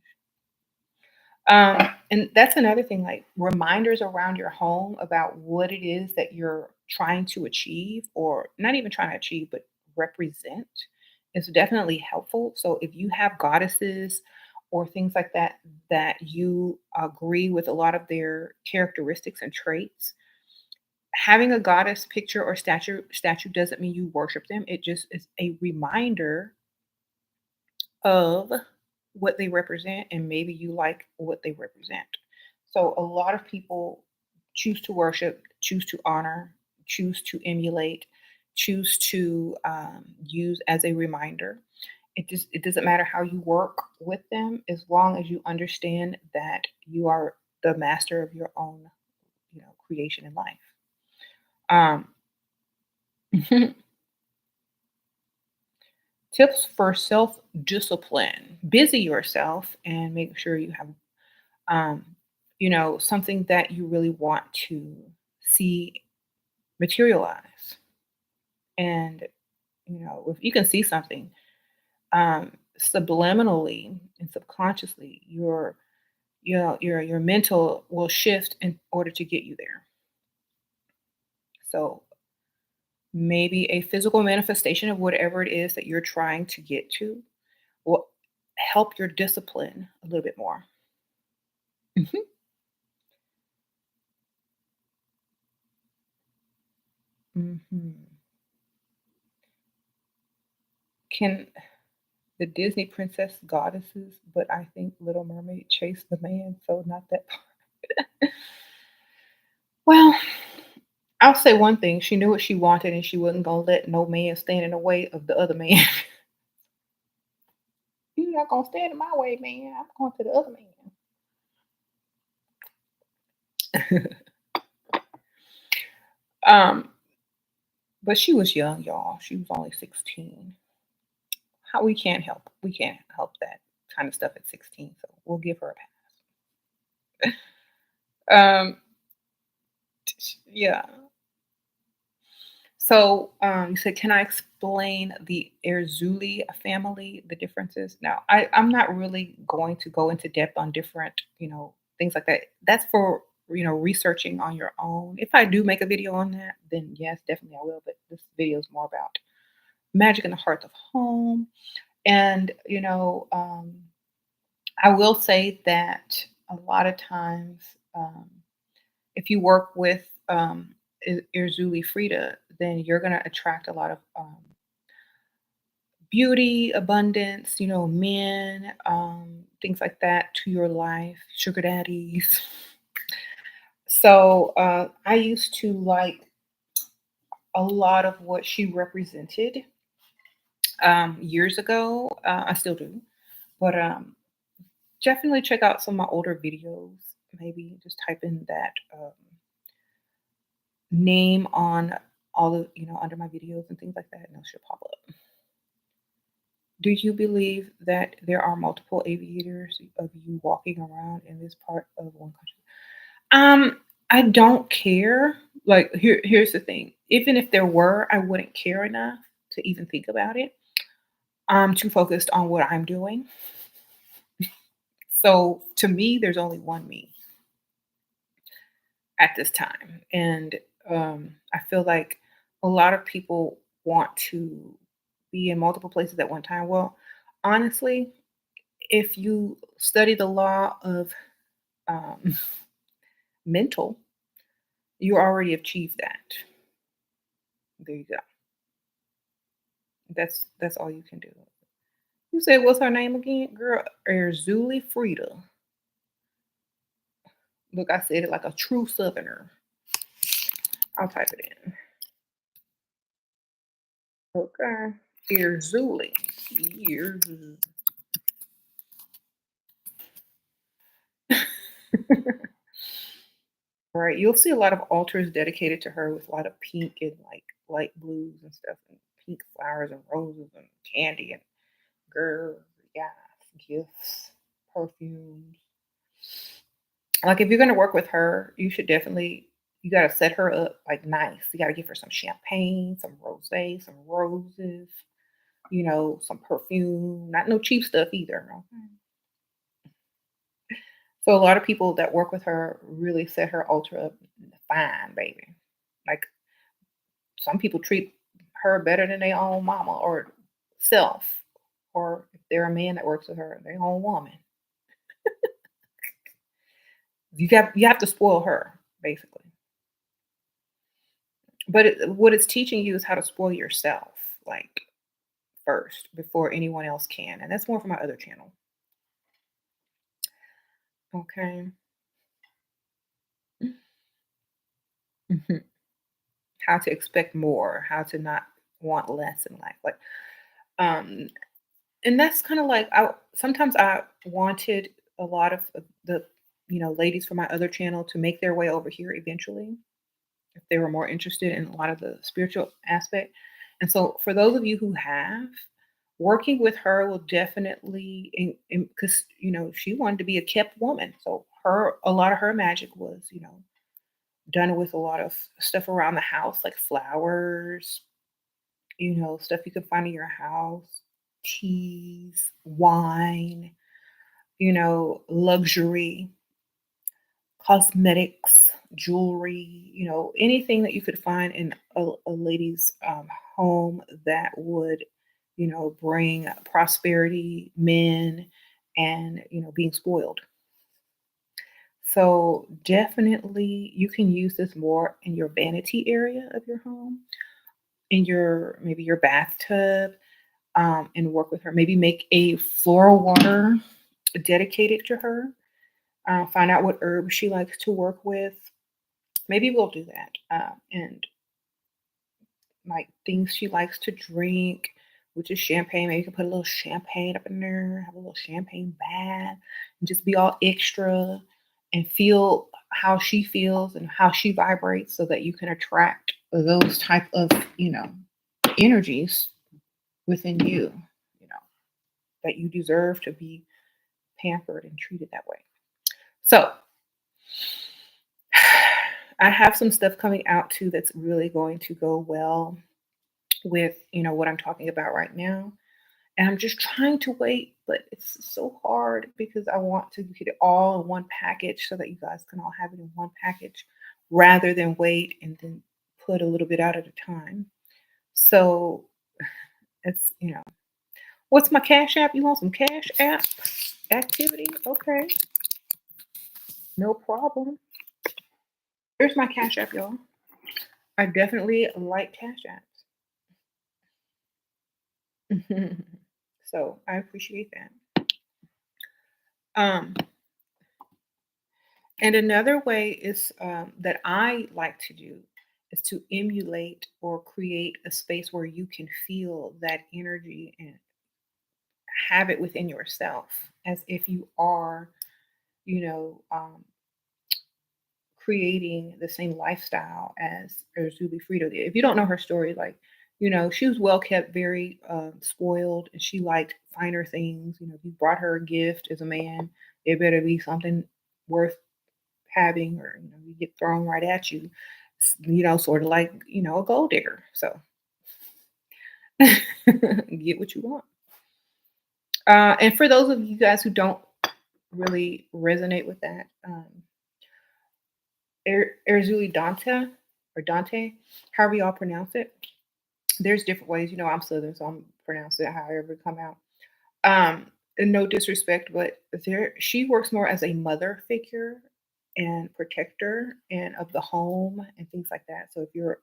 And that's another thing, like reminders around your home about what it is that you're trying to achieve, or not even trying to achieve, but represent is definitely helpful. So if you have goddesses or things like that that you agree with a lot of their characteristics and traits, having a goddess picture or statue doesn't mean you worship them. It just is a reminder of what they represent, and maybe you like what they represent. So a lot of people choose to worship, choose to honor, choose to emulate, choose to use as a reminder. It doesn't matter how you work with them as long as you understand that you are the master of your own, creation in life. Um, tips for self discipline: busy yourself and make sure you have um, something that you really want to see materialize. And, if you can see something subliminally and subconsciously, your mental will shift in order to get you there. So maybe a physical manifestation of whatever it is that you're trying to get to will help your discipline a little bit more. Mhm. Mhm. Can the Disney princess goddesses, but I think Little Mermaid chased the man, so not that part. Well, I'll say one thing. She knew what she wanted and she wasn't gonna let no man stand in the way of the other man. You're not gonna stand in my way, man. I'm going to the other man. um, but she was young, y'all. She was only 16. How we can't help that kind of stuff at 16, so we'll give her a pass. Yeah. So, you said, can I explain the Erzulie family, the differences? Now, I'm not really going to go into depth on different, things like that. That's for, researching on your own. If I do make a video on that, then yes, definitely I will. But this video is more about magic in the hearth of home. And, I will say that a lot of times, if you work with Erzulie Frida, then you're going to attract a lot of beauty, abundance, men, things like that to your life, sugar daddies. So I used to like a lot of what she represented years ago. I still do, but definitely check out some of my older videos. Maybe just type in that name on all of under my videos and things like that, and it should pop up. Do you believe that there are multiple aviators of you walking around in this part of one country? I don't care. Like here's the thing. Even if there were, I wouldn't care enough to even think about it. I'm too focused on what I'm doing. So to me, there's only one me at this time. And I feel like a lot of people want to be in multiple places at one time. Well, honestly, if you study the law of um, mental, you already achieved that. There you go. That's all you can do. You said what's her name again? Girl, Erzulie Frida. Look, I said it like a true southerner. I'll type it in. Okay. Erzulie. Erzulie. Right. You'll see a lot of altars dedicated to her with a lot of pink and like light blues and stuff, and pink flowers and roses and candy and girl, yeah, gifts, perfumes. Like if you're gonna work with her, you gotta set her up like nice. You gotta give her some champagne, some rosé, some roses, some perfume, not no cheap stuff either. Okay? So a lot of people that work with her really set her altar up fine, baby. Like some people treat her better than their own mama or self, or if they're a man that works with her, their own woman. You have to spoil her basically. But what it's teaching you is how to spoil yourself, like first before anyone else can, and that's more for my other channel. Okay. Mhm. How to expect more, how to not want less in life, like um, and that's kind of like I wanted a lot of the ladies from my other channel to make their way over here eventually if they were more interested in a lot of the spiritual aspect. And so for those of you who have, working with her will definitely, because she wanted to be a kept woman. So a lot of her magic was, done with a lot of stuff around the house, like flowers, stuff you can find in your house, teas, wine, luxury, cosmetics, jewelry, anything that you could find in a lady's home that would, bring prosperity, men, and, being spoiled. So definitely you can use this more in your vanity area of your home, in your maybe your bathtub, and work with her. Maybe make a floral water dedicated to her. Find out what herbs she likes to work with. Maybe we'll do that. And like things she likes to drink, which is champagne. Maybe you can put a little champagne up in there, have a little champagne bath, and just be all extra and feel how she feels and how she vibrates so that you can attract those type of, energies within you, you know, that you deserve to be pampered and treated that way. So I have some stuff coming out too that's really going to go well with, what I'm talking about right now. And I'm just trying to wait, but it's so hard because I want to get it all in one package so that you guys can all have it in one package rather than wait and then put a little bit out at a time. So it's, what's my Cash App? You want some Cash App activity? Okay, no problem. Here's my Cash App, y'all. I definitely like Cash Apps. So I appreciate that. Um, and another way is that I like to do is to emulate or create a space where you can feel that energy and have it within yourself as if you are, you know, creating the same lifestyle as Erzulie Frito did. If you don't know her story, like, she was well kept, very spoiled, and she liked finer things. If you brought her a gift as a man, it better be something worth having, or you get thrown right at you. Sort of like a gold digger. So get what you want. And for those of you guys who don't really resonate with that, Erzulie Dante or Dante, however y'all pronounce it. There's different ways. I'm Southern, so I'm pronouncing it however it come out. And no disrespect, but she works more as a mother figure and protector and of the home and things like that. So if you're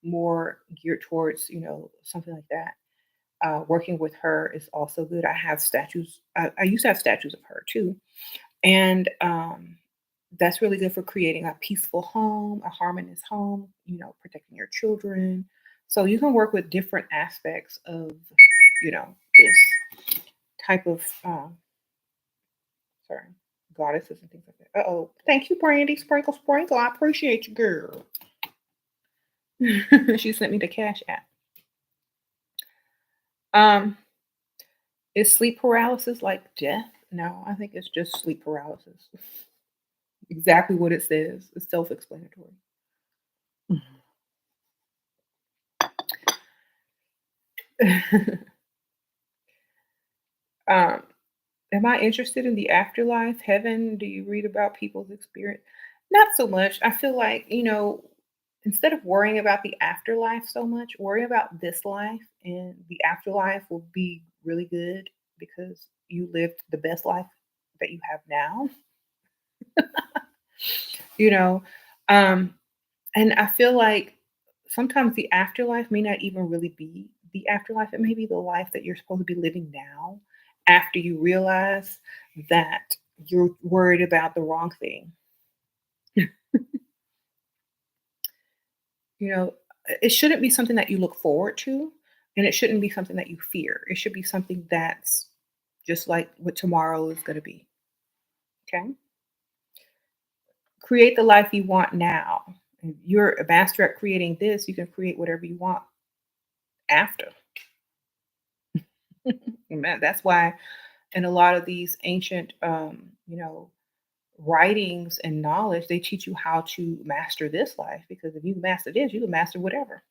more geared towards, something like that, working with her is also good. I have statues. I used to have statues of her too, and that's really good for creating a peaceful home, a harmonious home, protecting your children. So you can work with different aspects of, this type of, sorry, goddesses and things like that. Uh-oh. Thank you, Brandy. Sprinkle, sprinkle. I appreciate you, girl. She sent me the cash app. Um, is sleep paralysis like death? No, I think it's just sleep paralysis. Exactly what it says. It's self-explanatory. um, am I interested in the afterlife, heaven? Do you read about people's experience? Not so much. I feel like, instead of worrying about the afterlife so much, worry about this life, and the afterlife will be really good because you lived the best life that you have now, you know. Um, and I feel like sometimes the afterlife may not even really be the afterlife. It may be the life that you're supposed to be living now after you realize that you're worried about the wrong thing. You know, it shouldn't be something that you look forward to, and it shouldn't be something that you fear. It should be something that's just like what tomorrow is going to be. Okay. Create the life you want now. If you're a master at creating this, you can create whatever you want after. And that's why in a lot of these ancient, writings and knowledge, they teach you how to master this life, because if you master this, you can master whatever.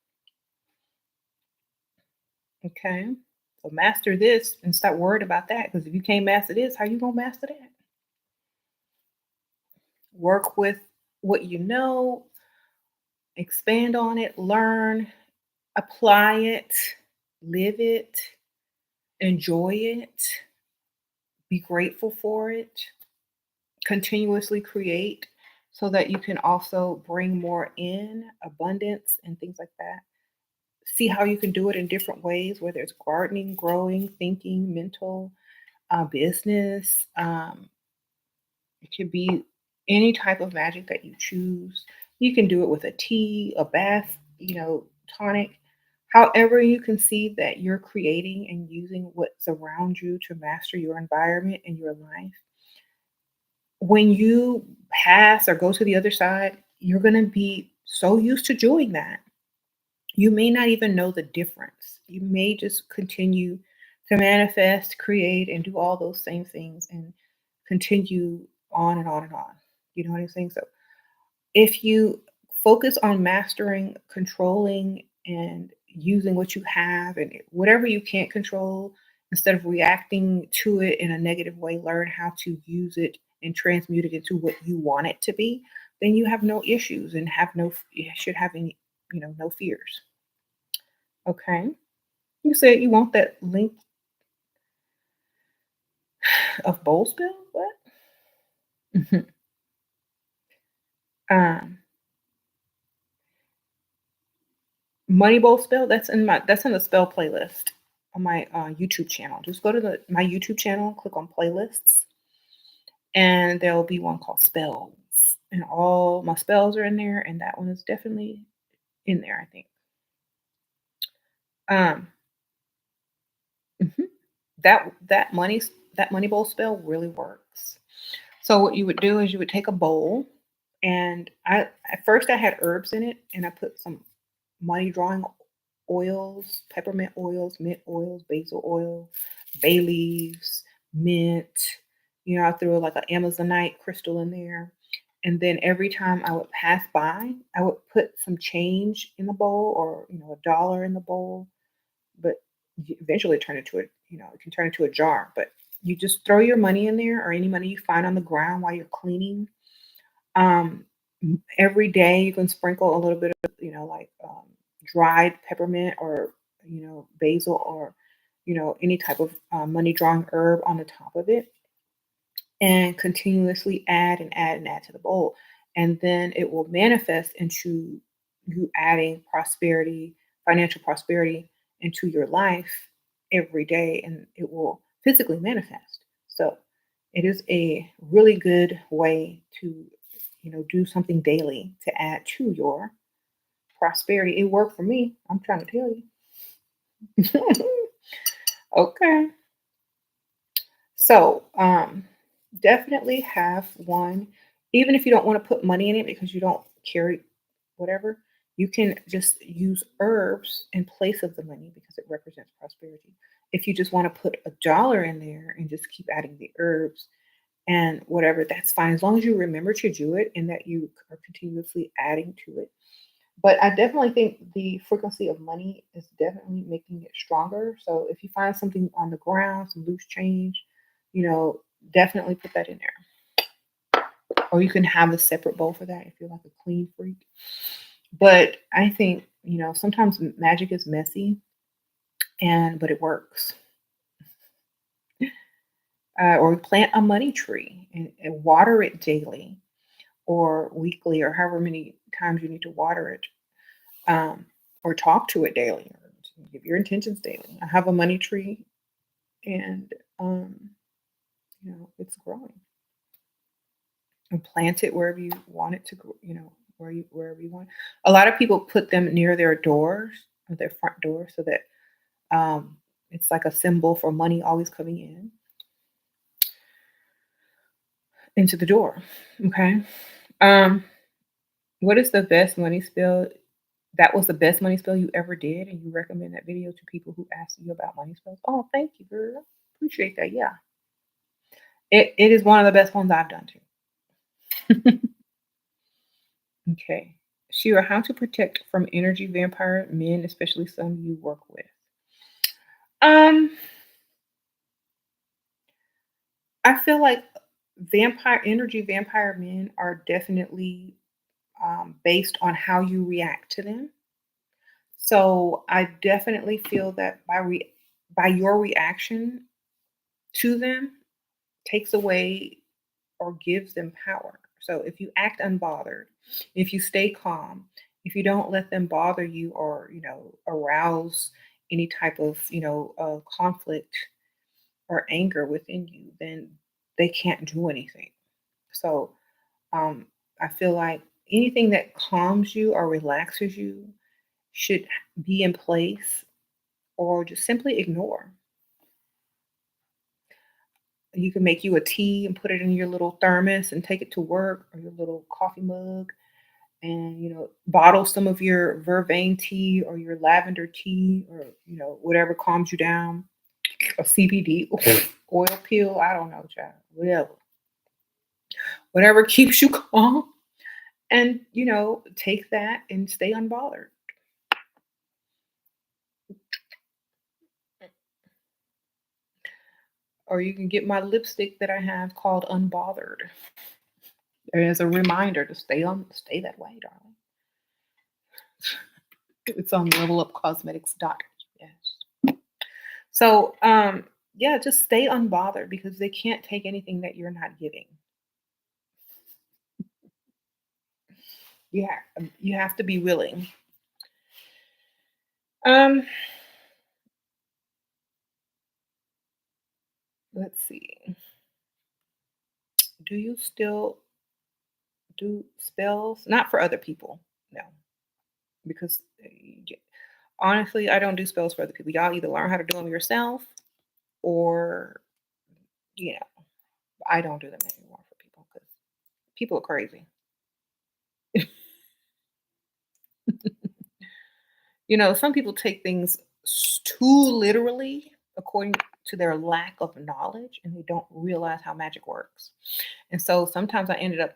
Okay. So master this and stop worried about that. Because if you can't master this, how you gonna master that? Work with what you know, expand on it, learn, apply it, live it, enjoy it, be grateful for it, continuously create so that you can also bring more in abundance and things like that. See how you can do it in different ways, whether it's gardening, growing, thinking, mental, business. It could be any type of magic that you choose. You can do it with a tea, a bath, tonic. However, you can see that you're creating and using what's around you to master your environment and your life. When you pass or go to the other side, you're going to be so used to doing that. You may not even know the difference. You may just continue to manifest, create, and do all those same things and continue on and on and on. You know what I'm saying? So if you focus on mastering, controlling, and using what you have and whatever you can't control, instead of reacting to it in a negative way, learn how to use it and transmute it into what you want it to be, then you have no issues and you should have any, no fears. Okay. You said you want that link of bowl spill? What? Mhm. Um, Money bowl spell. That's in the spell playlist. on my YouTube channel. Just go to my YouTube channel, click on playlists, and there'll be one called spells. And all my spells are in there, and that one is definitely in there, I think. Um, mhm. that money bowl spell really works. So what you would do is you would take a bowl, and I at first I had herbs in it, and I put some money drawing oils, peppermint oils, mint oils, basil oil, bay leaves, mint. I threw like an Amazonite crystal in there. And then every time I would pass by, I would put some change in the bowl, or a dollar in the bowl. But eventually turn it to it can turn into a jar. But you just throw your money in there, or any money you find on the ground while you're cleaning. um, every day you can sprinkle a little bit of, like dried peppermint, or basil, or any type of money drawing herb on the top of it, and continuously add and add and add to the bowl. And then it will manifest into you adding prosperity, financial prosperity into your life every day, and it will physically manifest. So it is a really good way to, do something daily to add to your prosperity. It worked for me. I'm trying to tell you. Okay. So, definitely have one, even if you don't want to put money in it because you don't carry whatever, you can just use herbs in place of the money because it represents prosperity. If you just want to put a dollar in there and just keep adding the herbs and whatever, that's fine as long as you remember to do it and that you are continuously adding to it. But I definitely think the frequency of money is definitely making it stronger. So if you find something on the ground, some loose change, you know, definitely put that in there. Or you can have a separate bowl for that if you're like a clean freak. But I think, sometimes magic is messy, and but it works. Or plant a money tree and water it daily or weekly, or however many times you need to water it, or talk to it daily, or give your intentions daily. I have a money tree, and it's growing. And plant it wherever you want it to grow. Wherever you want. A lot of people put them near their doors, or their front door, so that it's like a symbol for money always coming into the door. Okay. Um, what is the best money spell? That was the best money spell you ever did, and you recommend that video to people who ask you about money spells? Oh, thank you, girl. Appreciate that. Yeah. It is one of the best ones I've done too. Okay. Shira, how to protect from energy vampire men, especially some you work with. Um, I feel like vampire men are definitely based on how you react to them. So I definitely feel that by your reaction to them takes away or gives them power. So if you act unbothered, if you stay calm, if you don't let them bother you, or arouse any type of conflict or anger within you, then they can't do anything. So um, I feel like anything that calms you or relaxes you should be in place, or just simply ignore. You can make you a tea and put it in your little thermos and take it to work, or your little coffee mug, and bottle some of your vervain tea or your lavender tea, or whatever calms you down, a CBD oil pill. I don't know, child. Whatever keeps you calm, and take that and stay unbothered. Or you can get my lipstick that I have called Unbothered as a reminder to stay that way, darling. It's on levelupcosmetics.com. Yes. So, yeah, just stay unbothered because they can't take anything that you're not giving. You have to be willing. Um, Let's see. Do you still do spells? Not for other people. No, because honestly, I don't do spells for other people. Y'all either learn how to do them yourself or, you know, I don't do them anymore for people because people are crazy. Some people take things too literally according to their lack of knowledge and they don't realize how magic works. And so sometimes I end up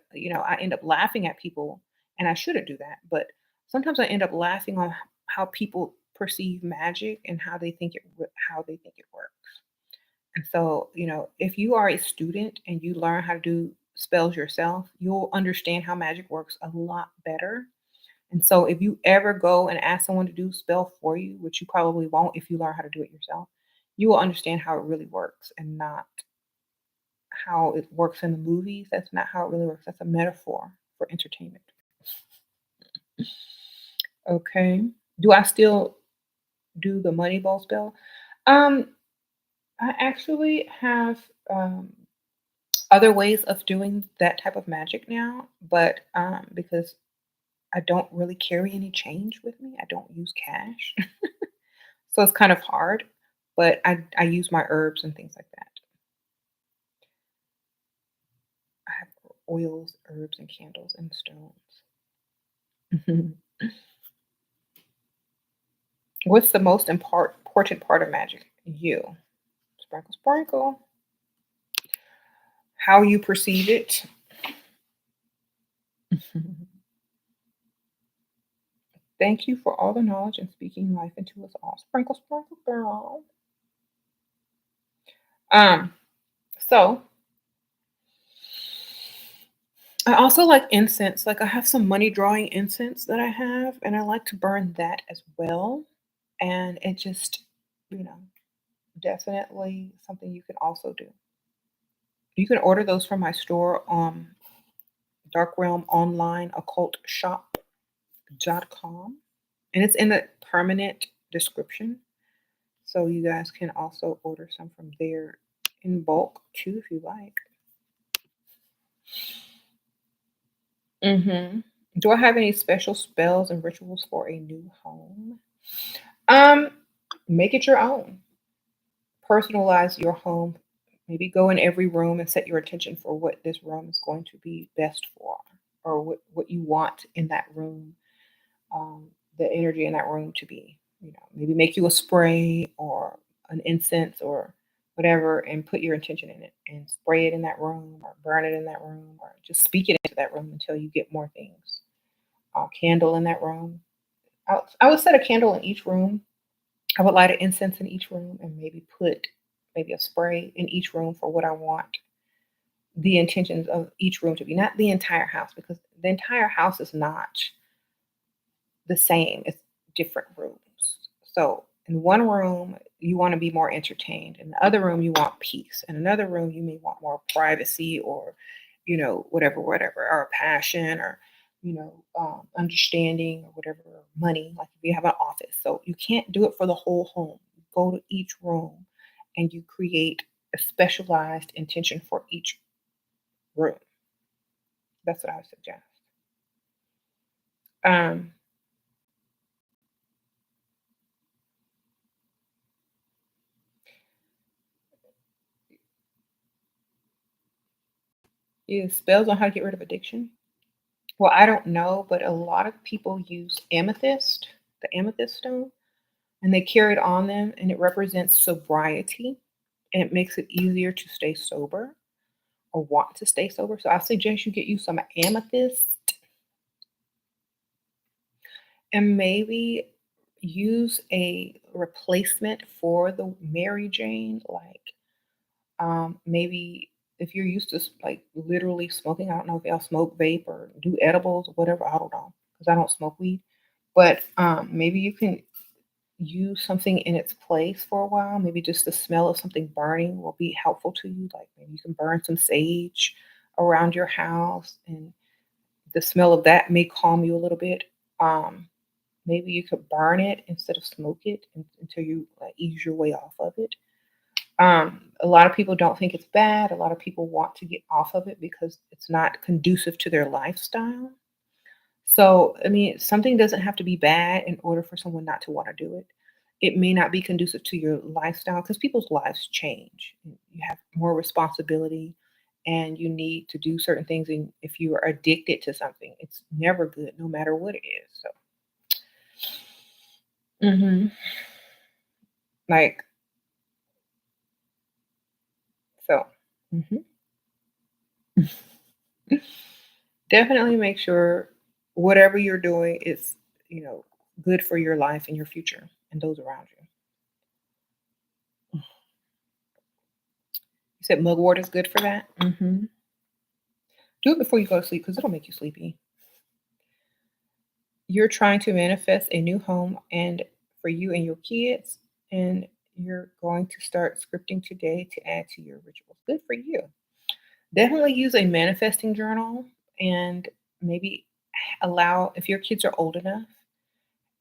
laughing at people and I shouldn't do that, but sometimes I end up laughing on how people perceive magic and how they think it works. And so, if you are a student and you learn how to do spells yourself, you'll understand how magic works a lot better. And so if you ever go and ask someone to do spell for you, which you probably won't if you learn how to do it yourself, you will understand how it really works and not how it works in the movies. That's not how it really works. That's a metaphor for entertainment. Okay. Do I still do the money ball spell? Um, I actually have other ways of doing that type of magic now, but because I don't really carry any change with me, I don't use cash. So it's kind of hard, but I use my herbs and things like that. I have oils, herbs, and candles and stones. Mhm. What's the most important part of magic? You. Sprinkle, sprinkle. How you perceive it. Thank you for all the knowledge and speaking life into us all. Sprinkle, sprinkle, girl. Um, so I also like incense. Like I have some money drawing incense that I have, and I like to burn that as well. And it just, you know, definitely something you can also do. You can order those from my store, Dark Realm Online Occult Shop.com. And it's in the permanent description. So you guys can also order some from there in bulk too if you like. Hmm. Do I have any special spells and rituals for a new home? Um, Make it your own. Personalize your home. Maybe go in every room and set your intention for what this room is going to be best for, or what you want in that room, um, the energy in that room to be. Maybe make you a spray or an incense or whatever, and put your intention in it, and spray it in that room, or burn it in that room, or just speak it into that room until you get more things. Candle in that room. I would set a candle in each room. I would light an incense in each room and maybe put maybe a spray in each room for what I want the intentions of each room to be, not the entire house, because the entire house is not the same. It's different rooms. So in one room, you want to be more entertained. In the other room, you want peace. In another room, you may want more privacy or, whatever, or passion or, understanding or whatever, or money, like if you have an office. So you can't do it for the whole home. You go to each room and you create a specialized intention for each room. That's what I would suggest. Um, Use spells on how to get rid of addiction. Well, I don't know, but a lot of people use amethyst, the amethyst stone, and they carry it on them, and it represents sobriety, and it makes it easier to stay sober or want to stay sober. So I suggest you get you some amethyst and maybe use a replacement for the Mary Jane, like maybe if you're used to like literally smoking, I don't know if y'all smoke vape or do edibles or whatever. I don't know because I don't smoke weed. But maybe you can use something in its place for a while. Maybe just the smell of something burning will be helpful to you. Like maybe you can burn some sage around your house, and the smell of that may calm you a little bit. Um, Maybe you could burn it instead of smoke it until you ease your way off of it. A lot of people don't think it's bad. A lot of people want to get off of it because it's not conducive to their lifestyle. So, I mean, something doesn't have to be bad in order for someone not to want to do it. It may not be conducive to your lifestyle because people's lives change. You have more responsibility and you need to do certain things. And if you are addicted to something, it's never good, no matter what it is. So, hmm like, so, hmm definitely make sure whatever you're doing is, you know, good for your life and your future and those around you. You said mugwort is good for that? Do it before you go to sleep because it'll make you sleepy. You're trying to manifest a new home and for you and your kids, and you're going to start scripting today to add to your rituals. Good for you. Definitely use a manifesting journal and maybe allow, if your kids are old enough,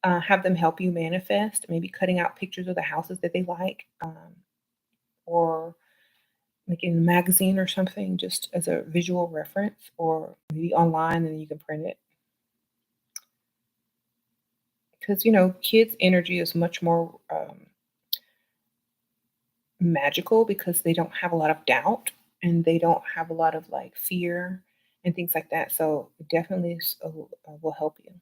have them help you manifest, maybe cutting out pictures of the houses that they like, or making a magazine or something just as a visual reference, or maybe online and you can print it. Because, kids' energy is much more magical because they don't have a lot of doubt and they don't have a lot of like fear and things like that. So it definitely will help you.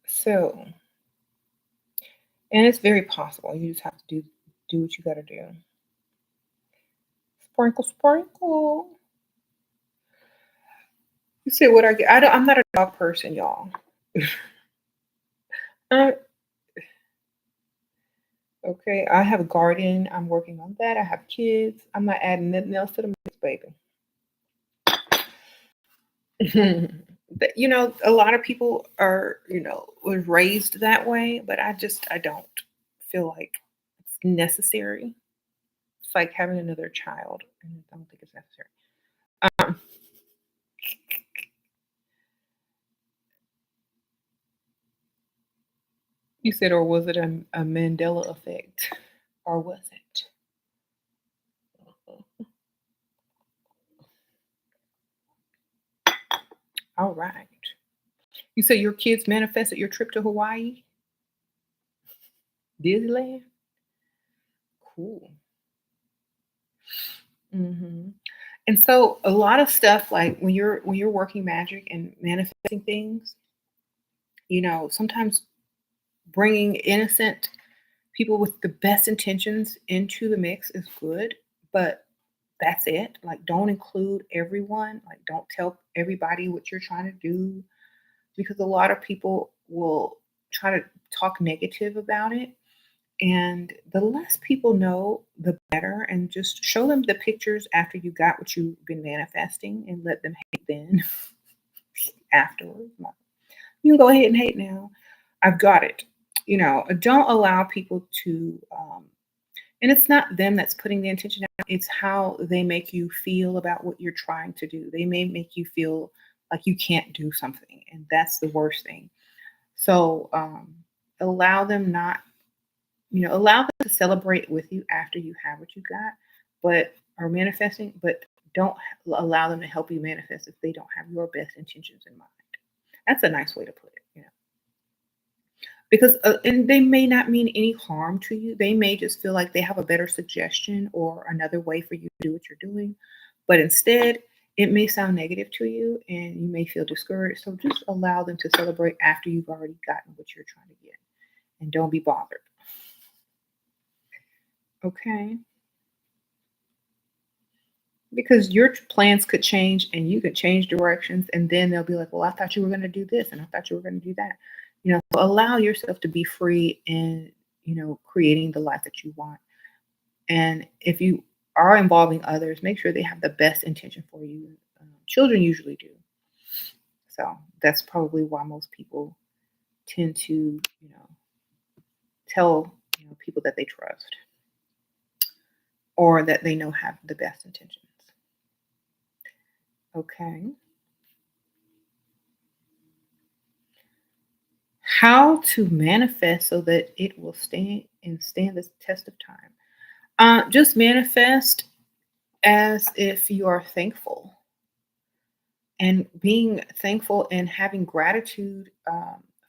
So, and it's very possible. You just have to do what you got to do. Sprinkle, sprinkle. You said what I get. I'm not a dog person, y'all. Uh, okay, I have a garden. I'm working on that. I have kids. I'm not adding nothing else to the mix, baby. A lot of people are, was raised that way, but I don't feel like it's necessary. It's like having another child, and I don't think it's necessary. Um, you said, or was it a Mandela effect, or was it? All right. You said your kids manifested your trip to Hawaii, Disneyland. Cool. hmm And so a lot of stuff like when you're working magic and manifesting things, sometimes bringing innocent people with the best intentions into the mix is good, but that's it. Like, don't include everyone. Like, don't tell everybody what you're trying to do because a lot of people will try to talk negative about it. And the less people know, the better. And just show them the pictures after you got what you've been manifesting and let them hate then afterwards. Like, you can go ahead and hate now. I've got it. Don't allow people to, and it's not them that's putting the intention out, it's how they make you feel about what you're trying to do. They may make you feel like you can't do something, and that's the worst thing. So, allow them not, allow them to celebrate with you after you have what you got, but are manifesting, but don't allow them to help you manifest if they don't have your best intentions in mind. That's a nice way to put it. Because and they may not mean any harm to you. They may just feel like they have a better suggestion or another way for you to do what you're doing. But instead, it may sound negative to you and you may feel discouraged. So just allow them to celebrate after you've already gotten what you're trying to get. And don't be bothered. Okay. Because your plans could change and you could change directions. And then they'll be like, well, I thought you were going to do this and I thought you were going to do that. So allow yourself to be free in, creating the life that you want. And if you are involving others, make sure they have the best intention for you. Children usually do. So that's probably why most people tend to, tell people that they trust or that they know have the best intentions. Okay. How to manifest so that it will stand the test of time. Just manifest as if you are thankful, and being thankful and having gratitude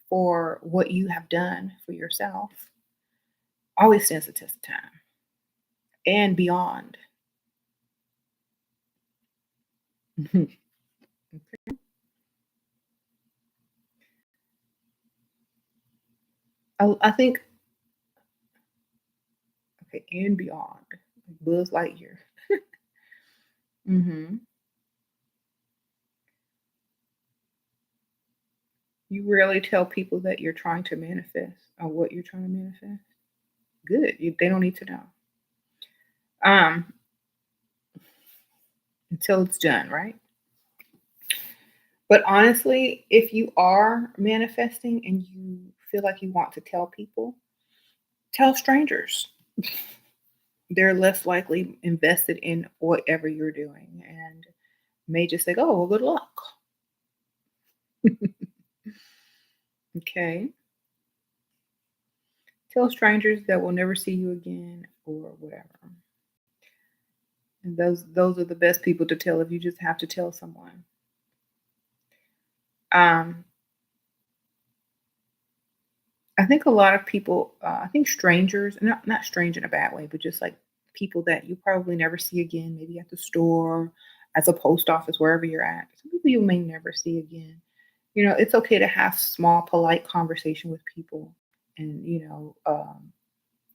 for what you have done for yourself always stands the test of time and beyond. I think, okay, and beyond. Like Buzz Lightyear. hmm You rarely tell people that you're trying to manifest or what you're trying to manifest. Good. They don't need to know. Um, until it's done, right? But honestly, if you are manifesting and you feel like you want to tell people, tell strangers. They're less likely invested in whatever you're doing and may just say, oh, well, good luck. Okay. Tell strangers that will never see you again or whatever. And those are the best people to tell if you just have to tell someone. Um, I think a lot of people, I think strangers, not strange in a bad way, but just like people that you probably never see again, maybe at the store, at the post office, wherever you're at. Some people you may never see again. It's okay to have small, polite conversation with people, and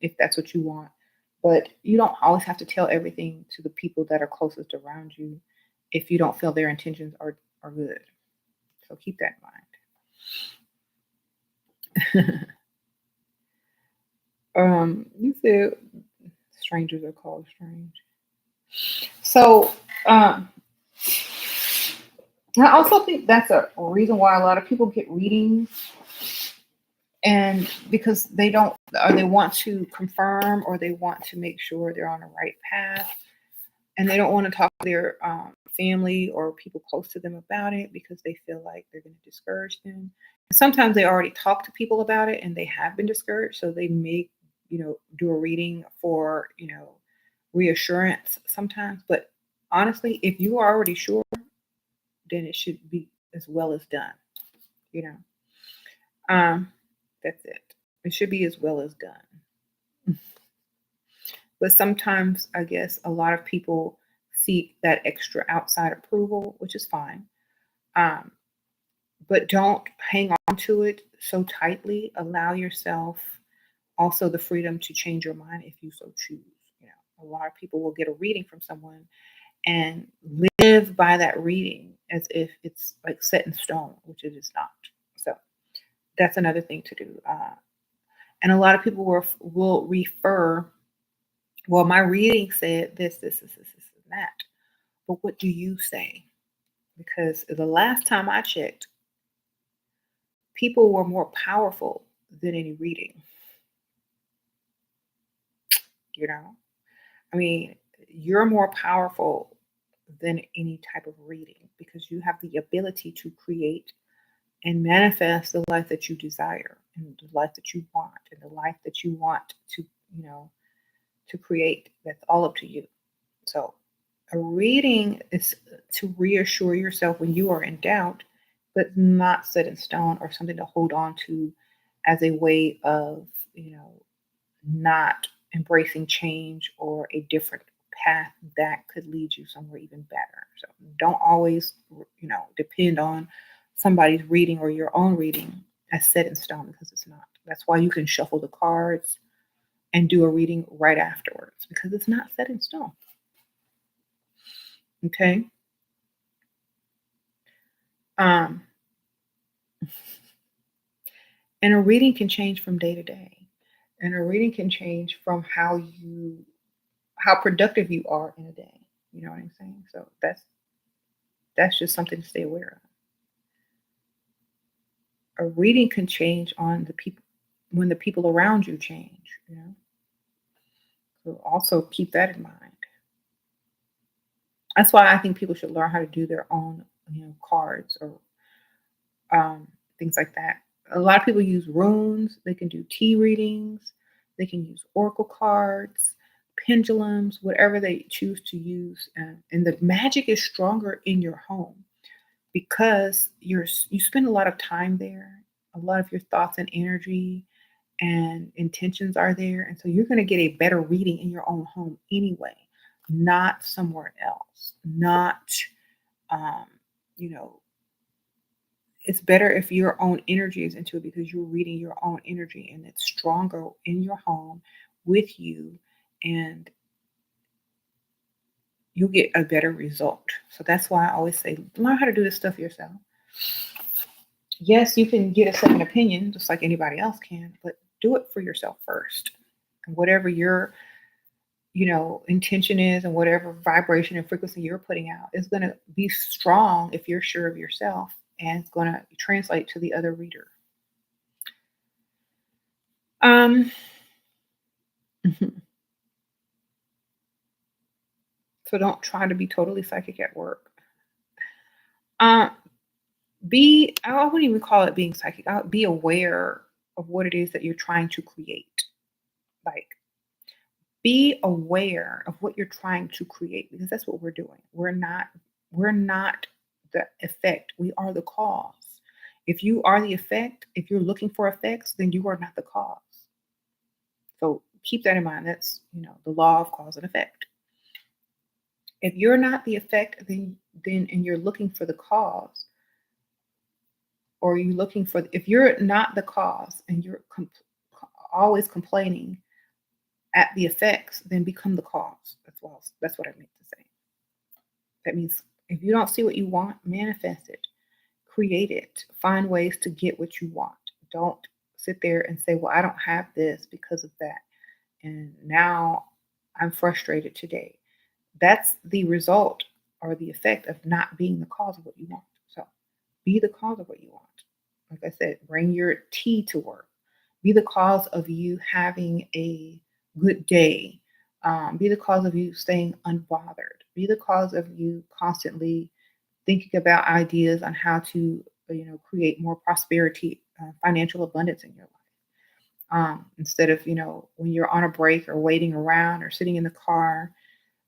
if that's what you want. But you don't always have to tell everything to the people that are closest around you if you don't feel their intentions are good. So keep that in mind. You said strangers are called strange. So I also think that's a reason why a lot of people get readings, and because they don't, or they want to confirm, or they want to make sure they're on the right path, and they don't want to talk to their family or people close to them about it because they feel like they're going to discourage them. Sometimes they already talk to people about it and they have been discouraged, so they may, do a reading for, reassurance sometimes. But honestly, if you are already sure, then it should be as well as done. You know, that's it. It should be as well as done. But sometimes I guess a lot of people seek that extra outside approval, which is fine. Um, but don't hang on to it so tightly. Allow yourself also the freedom to change your mind if you so choose. A lot of people will get a reading from someone and live by that reading as if it's like set in stone, which it is not. So that's another thing to do. And a lot of people will refer, well, my reading said this, and that. But what do you say? Because the last time I checked, people were more powerful than any reading, you know? I mean, you're more powerful than any type of reading because you have the ability to create and manifest the life that you desire and the life that you want and the life that you want to, you know, to create. That's all up to you. So, a reading is to reassure yourself when you are in doubt, but not set in stone or something to hold on to as a way of, not embracing change or a different path that could lead you somewhere even better. So, don't always, depend on somebody's reading or your own reading as set in stone because it's not. That's why you can shuffle the cards and do a reading right afterwards because it's not set in stone. Okay. Um, and a reading can change from day to day. And a reading can change from how productive you are in a day. You know what I'm saying? So that's just something to stay aware of. A reading can change on the people when the people around you change. So also keep that in mind. That's why I think people should learn how to do their own, cards or things like that. A lot of people use runes. They can do tea readings. They can use oracle cards, pendulums, whatever they choose to use. And the magic is stronger in your home because you spend a lot of time there. A lot of your thoughts and energy and intentions are there, and so you're going to get a better reading in your own home anyway, not somewhere else. Not, um, you know, it's better if your own energy is into it because you're reading your own energy and it's stronger in your home with you, and you'll get a better result. So that's why I always say learn how to do this stuff yourself. Yes, you can get a second opinion just like anybody else can, but do it for yourself first. And whatever your intention is and whatever vibration and frequency you're putting out is going to be strong if you're sure of yourself, and it's going to translate to the other reader. Um, so don't try to be totally psychic at work. Uh, I wouldn't even call it being psychic. Be aware of what it is that you're trying to create. Like, be aware of what you're trying to create because that's what we're doing. We're not the effect. We are the cause. If you are the effect, if you're looking for effects, then you are not the cause. So keep that in mind. That's, the law of cause and effect. If you're not the effect, then and you're looking for the cause, or you're looking for if you're not the cause and you're always complaining at the effects, then become the cause. That's what I meant to say. That means if you don't see what you want, manifest it, create it, find ways to get what you want. Don't sit there and say, well, I don't have this because of that. And now I'm frustrated today. That's the result or the effect of not being the cause of what you want. So be the cause of what you want. Like I said, bring your tea to work. Be the cause of you having a good day. Be the cause of you staying unbothered. Be the cause of you constantly thinking about ideas on how to, create more prosperity, financial abundance in your life. Instead of, when you're on a break or waiting around or sitting in the car,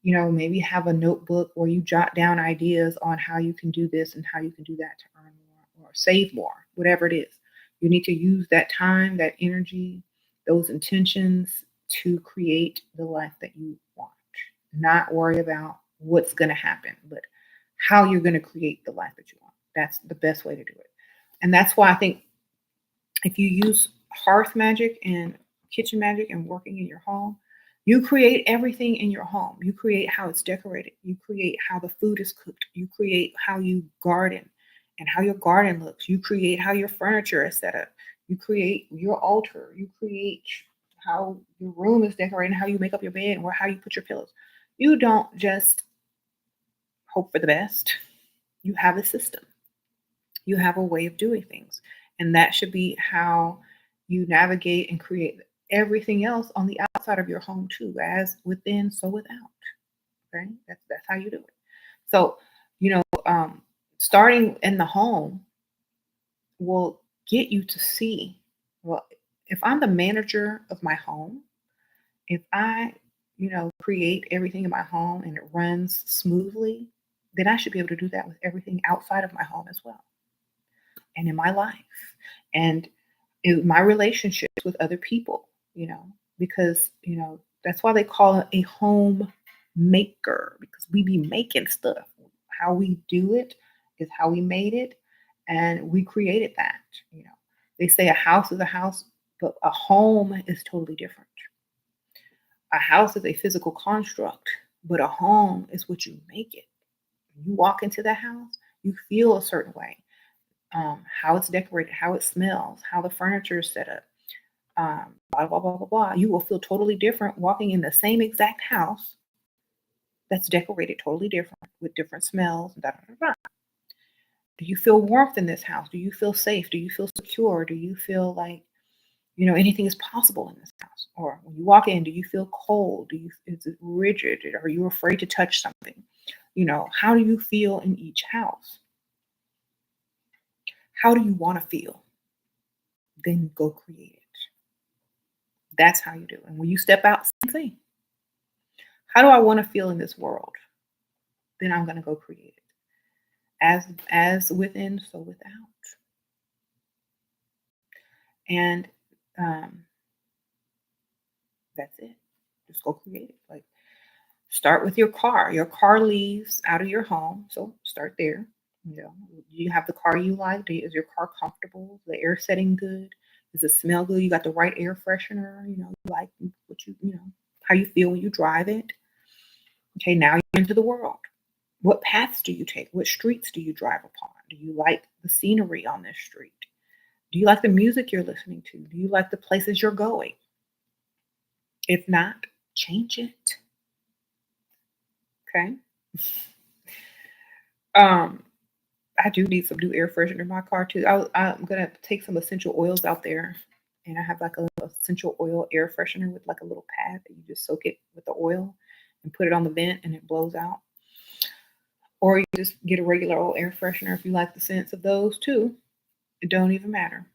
maybe have a notebook where you jot down ideas on how you can do this and how you can do that to earn more or save more, whatever it is. You need to use that time, that energy, those intentions to create the life that you want. Not worry about what's going to happen, but how you're going to create the life that you want. That's the best way to do it. And that's why I think if you use hearth magic and kitchen magic and working in your home, you create everything in your home. You create how it's decorated. You create how the food is cooked. You create how you garden and how your garden looks. You create how your furniture is set up. You create your altar. You create how your room is decorated, how you make up your bed, or how you put your pillows. You don't just hope for the best. You have a system. You have a way of doing things. And that should be how you navigate and create everything else on the outside of your home too, as within, so without. Okay, that's how you do it. So, starting in the home will get you to see. Well, if I'm the manager of my home, if I, create everything in my home and it runs smoothly, then I should be able to do that with everything outside of my home as well, and in my life, and in my relationships with other people, because, that's why they call it a home maker, because we be making stuff. How we do it is how we made it, and we created that. You know, they say a house is a house, but a home is totally different. A house is a physical construct, but a home is what you make it. You walk into that house, you feel a certain way. How it's decorated, how it smells, how the furniture is set up, blah, blah, blah, blah, blah. You will feel totally different walking in the same exact house that's decorated totally different with different smells. Da, da, da, da. Do you feel warmth in this house? Do you feel safe? Do you feel secure? Do you feel like, anything is possible in this house? Or when you walk in, do you feel cold? Is it rigid? Are you afraid to touch something? How do you feel in each house? How do you want to feel? then go create it. That's how you do it. And when you step out, same thing. How do I want to feel in this world? Then I'm going to go create it. As within, so without. And um, that's it. Just go create it. Like, start with your car. Your car leaves out of your home, so start there. You know, do you have the car you like? Is your car comfortable? Is the air setting good? Does it smell good? You got the right air freshener? You know, you like what you know, how you feel when you drive it. Okay, now you're into the world. What paths do you take? What streets do you drive upon? Do you like the scenery on this street? Do you like the music you're listening to? Do you like the places you're going? If not, change it. Okay. Um, I do need some new air freshener in my car too. I'm gonna take some essential oils out there, and I have like a little essential oil air freshener with like a little pad that you just soak it with the oil and put it on the vent, and it blows out. Or you just get a regular old air freshener if you like the scents of those too. It don't even matter.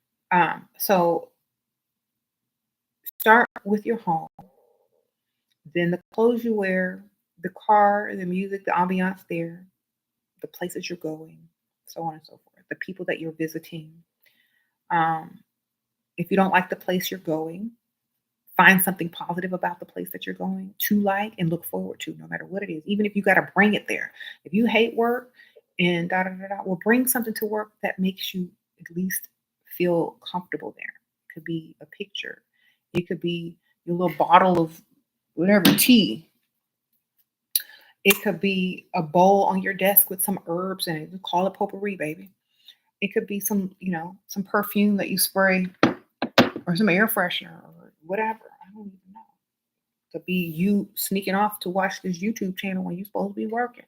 So start with your home, then the clothes you wear, the car, the music, the ambiance there, the places you're going, so on and so forth, the people that you're visiting. Um, if you don't like the place you're going, find something positive about the place that you're going to like and look forward to, no matter what it is, even if you got to bring it there. If you hate work and da da da da, well, bring something to work that makes you at least feel comfortable there. It could be a picture, it could be your little bottle of whatever tea, it could be a bowl on your desk with some herbs in it. We call it potpourri, baby. It could be some, you know, some perfume that you spray or some air freshener or whatever. I don't even know. It could be you sneaking off to watch this YouTube channel when you're supposed to be working.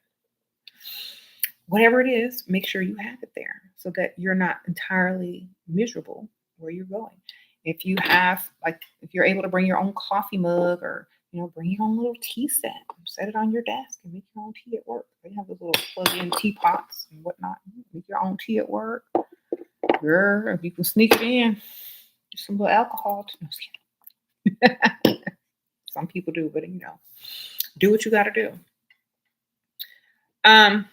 Whatever it is, make sure you have it there so that you're not entirely miserable where you're going. If you have, like, if you're able to bring your own coffee mug or, you know, bring your own little tea set it on your desk and make your own tea at work. They have those little plug-in teapots and whatnot. Make your own tea at work. Girl, if you can sneak it in, just some little alcohol. Some people do, but you know, do what you got to do. Um,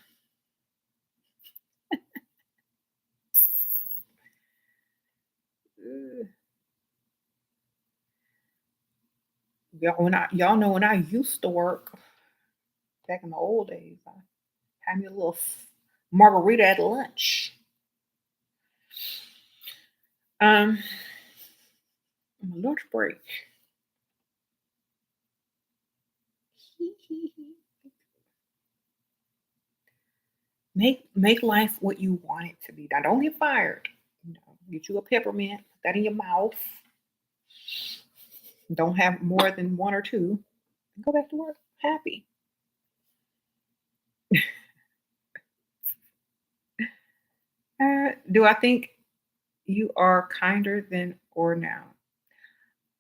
y'all know when I used to work back in the old days, I had me a little margarita at lunch. Um, on my lunch break. Make life what you want it to be. Now don't get fired. You know, get you a peppermint, put that in your mouth. Don't have more than one or two. And go back to work happy. Do I think you are kinder than or now?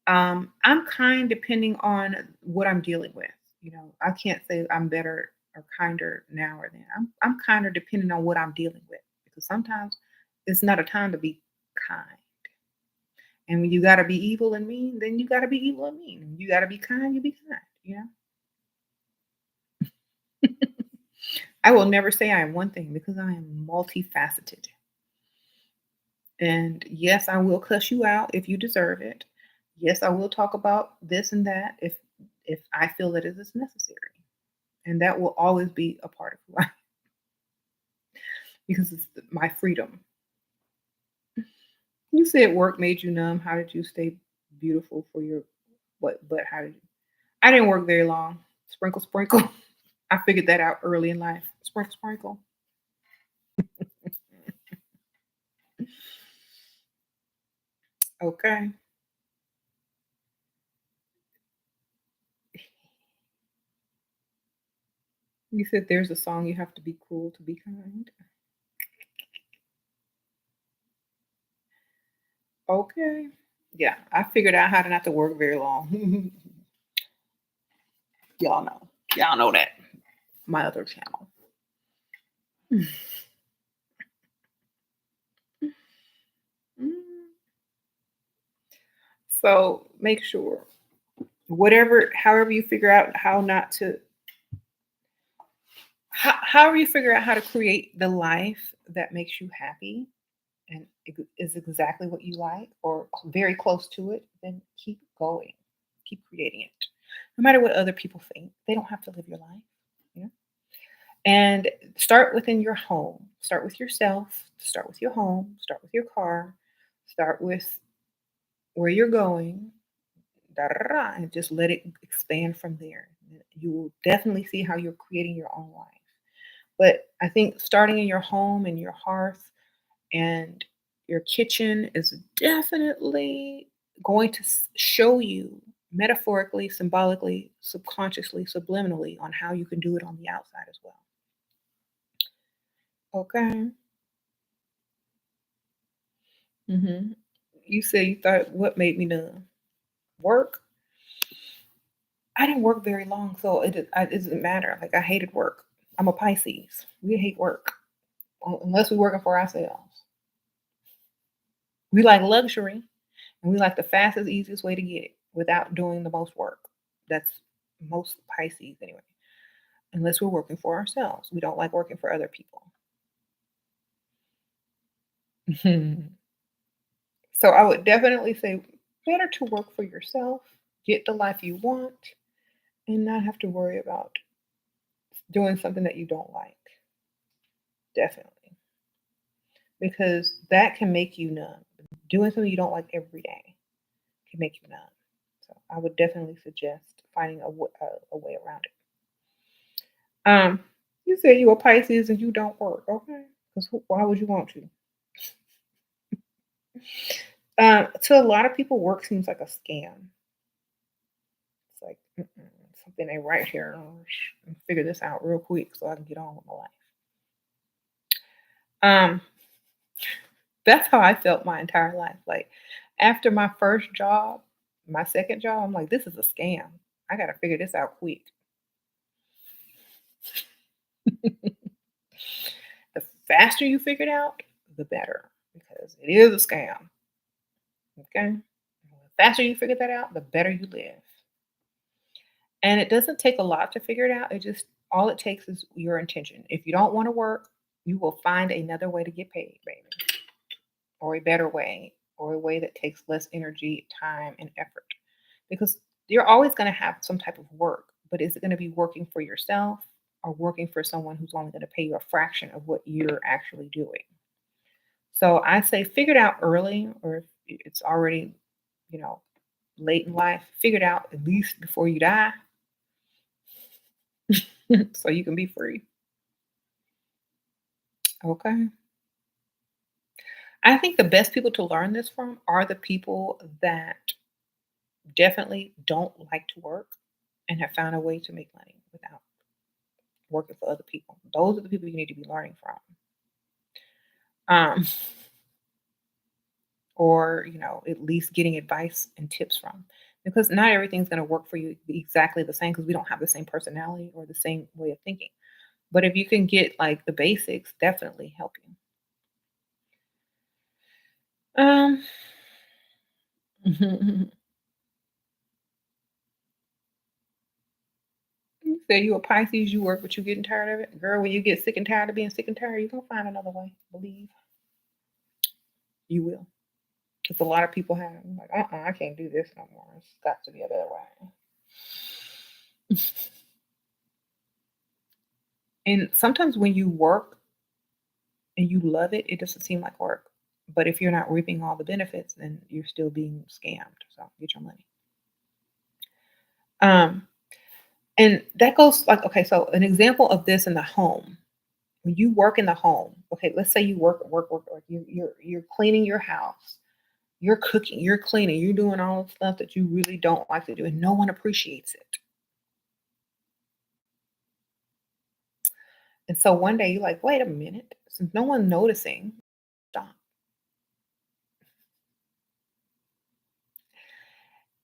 I'm kind depending on what I'm dealing with. You know, I can't say I'm better or kinder now or then. I'm kinder depending on what I'm dealing with because sometimes it's not a time to be kind. And when you gotta be evil and mean, then you gotta be evil and mean. When you gotta be kind, you be kind. You know. I will never say I am one thing because I am multifaceted. And yes, I will cuss you out if you deserve it. Yes, I will talk about this and that if I feel that it is necessary. And that will always be a part of who I am because it's my freedom. You said work made you numb. How did you stay beautiful for your what? But how did you? I didn't work very long. Sprinkle, sprinkle. I figured that out early in life. Sprinkle, sprinkle. Okay. You said there's a song you have to be cruel to be kind. Okay. Yeah, I figured out how to not to work very long. Y'all know. Y'all know that. My other channel. Mm. So make sure however you figure out how not to, however you figure out how to create the life that makes you happy and is exactly what you like or very close to it, then keep going, keep creating it. No matter what other people think, they don't have to live your life. You know? And start within your home. Start with yourself. Start with your home. Start with your car. Start with where you're going. Da, da, da, and just let it expand from there. You will definitely see how you're creating your own life. But I think starting in your home and your hearth and your kitchen is definitely going to show you metaphorically, symbolically, subconsciously, subliminally on how you can do it on the outside as well. Okay. hmm You said you thought what made me numb? Work. I didn't work very long, so it doesn't matter. Like I hated work. I'm a Pisces. We hate work unless we're working for ourselves. We like luxury, and we like the fastest, easiest way to get it without doing the most work. That's most Pisces anyway. Unless we're working for ourselves, we don't like working for other people. So I would definitely say better to work for yourself, get the life you want, and not have to worry about doing something that you don't like. Definitely. Because that can make you numb. Doing something you don't like every day can make you numb. So I would definitely suggest finding a way around it. Um, you said you a Pisces and you don't work, okay? Because why would you want to? To a lot of people, work seems like a scam. It's like something ain't right here. Figure this out real quick so I can get on with my life. Um, that's how I felt my entire life. Like after my first job, my second job, I'm like, this is a scam. I got to figure this out quick. The faster you figure it out, the better because it is a scam. Okay. The faster you figure that out, the better you live. And it doesn't take a lot to figure it out. It just all it takes is your intention. If you don't want to work, you will find another way to get paid, baby, or a better way, or a way that takes less energy, time, and effort. Because you're always going to have some type of work, but is it going to be working for yourself or working for someone who's only going to pay you a fraction of what you're actually doing? So I say figure it out early, or if it's already, you know, late in life, figure it out at least before you die so you can be free. Okay. I think the best people to learn this from are the people that definitely don't like to work and have found a way to make money without working for other people. Those are the people you need to be learning from. Um, or, at least getting advice and tips from. Because not everything's going to work for you exactly the same because we don't have the same personality or the same way of thinking. But if you can get like the basics, definitely help you. Um, you say you a Pisces, you work, but you getting tired of it. Girl, when you get sick and tired of being sick and tired, you're gonna find another way. Believe you will. Because a lot of people have like, I can't do this no more. It's got to be a better way. And sometimes when you work and you love it, it doesn't seem like work. But if you're not reaping all the benefits, then you're still being scammed. So get your money. Um, and that goes like, okay, so an example of this in the home. When you work in the home, okay, let's say you work. You're cleaning your house, you're cooking, you're cleaning, you're doing all the stuff that you really don't like to do, and no one appreciates it. And so one day you're like, wait a minute, since no one's noticing, stop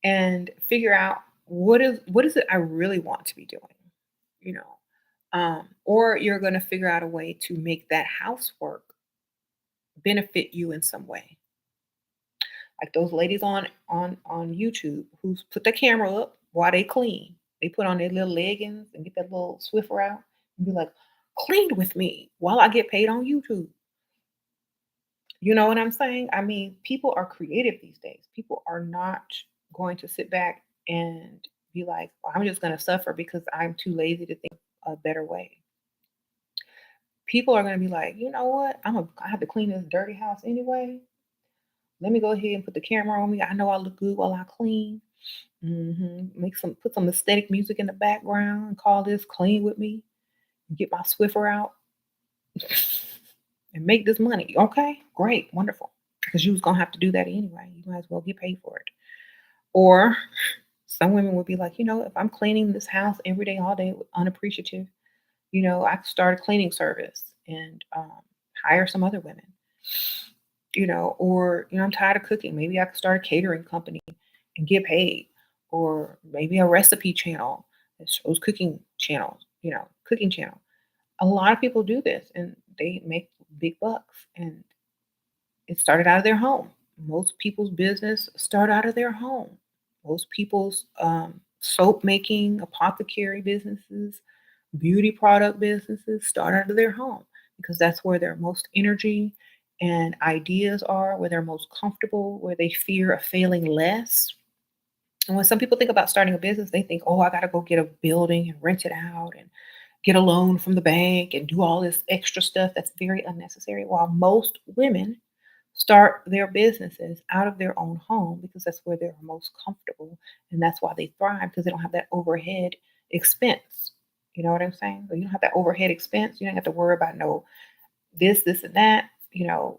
and figure out what is it I really want to be doing, you know. Or you're gonna figure out a way to make that housework benefit you in some way. Like those ladies on YouTube who put the camera up while they clean. They put on their little leggings and get that little Swiffer out and be like, "Clean with me while I get paid on YouTube." You know what I'm saying? I mean, people are creative these days. People are not going to sit back and be like, well, I'm just going to suffer because I'm too lazy to think a better way. People are going to be like, you know what? I have to clean this dirty house anyway. Let me go ahead and put the camera on me. I know I look good while I clean. Put some aesthetic music in the background and call this clean with me. Get my Swiffer out and make this money. Okay, great, wonderful. Because you was gonna have to do that anyway. You might as well get paid for it. Or some women would be like, if I'm cleaning this house every day, all day, unappreciative, I could start a cleaning service and hire some other women. Or I'm tired of cooking. Maybe I could start a catering company and get paid, or maybe a recipe channel that shows cooking channel. A lot of people do this and they make big bucks, and it started out of their home. Most people's business start out of their home. Most people's soap making, apothecary businesses, beauty product businesses start out of their home because that's where their most energy and ideas are, where they're most comfortable, where they fear of failing less. And when some people think about starting a business, they think, oh, I got to go get a building and rent it out and get a loan from the bank and do all this extra stuff that's very unnecessary. While most women start their businesses out of their own home because that's where they're most comfortable, and that's why they thrive because they don't have that overhead expense. You know what I'm saying? So you don't have that overhead expense. You don't have to worry about no this, and that,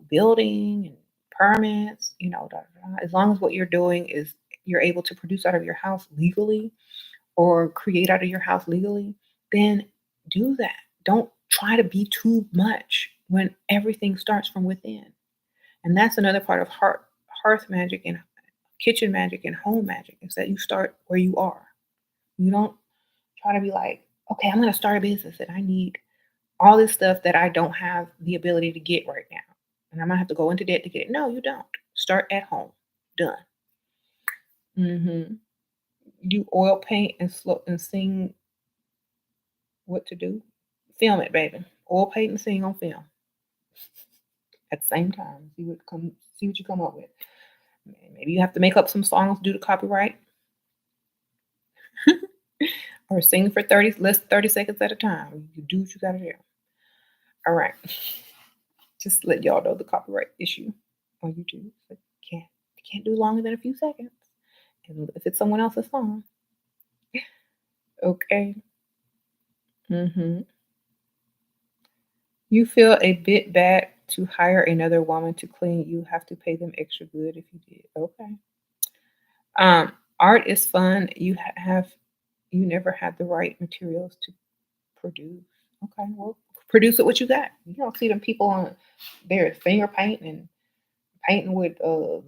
building and permits, da, da, da. As long as what you're doing is you're able to produce out of your house legally or create out of your house legally, then do that. Don't try to be too much when everything starts from within. And that's another part of hearth magic and kitchen magic and home magic is that you start where you are. You don't try to be like, okay, I'm going to start a business and I need all this stuff that I don't have the ability to get right now. And I'm going to have to go into debt to get it. No, you don't. Start at home. Done. hmm You oil paint and slow and sing what to do. Film it, baby. Oil paint and sing on film at the same time. See what you come up with. Maybe you have to make up some songs due to copyright or sing for 30 seconds at a time. You do what you gotta do. All right. Just let y'all know the copyright issue on YouTube. So you can't do longer than a few seconds. And if it's someone else's song. Okay. hmm You feel a bit bad to hire another woman to clean. You have to pay them extra good if you did. Okay. Art is fun. You never had the right materials to produce. Okay, well, produce it what you got. You don't see them people on there finger painting and painting with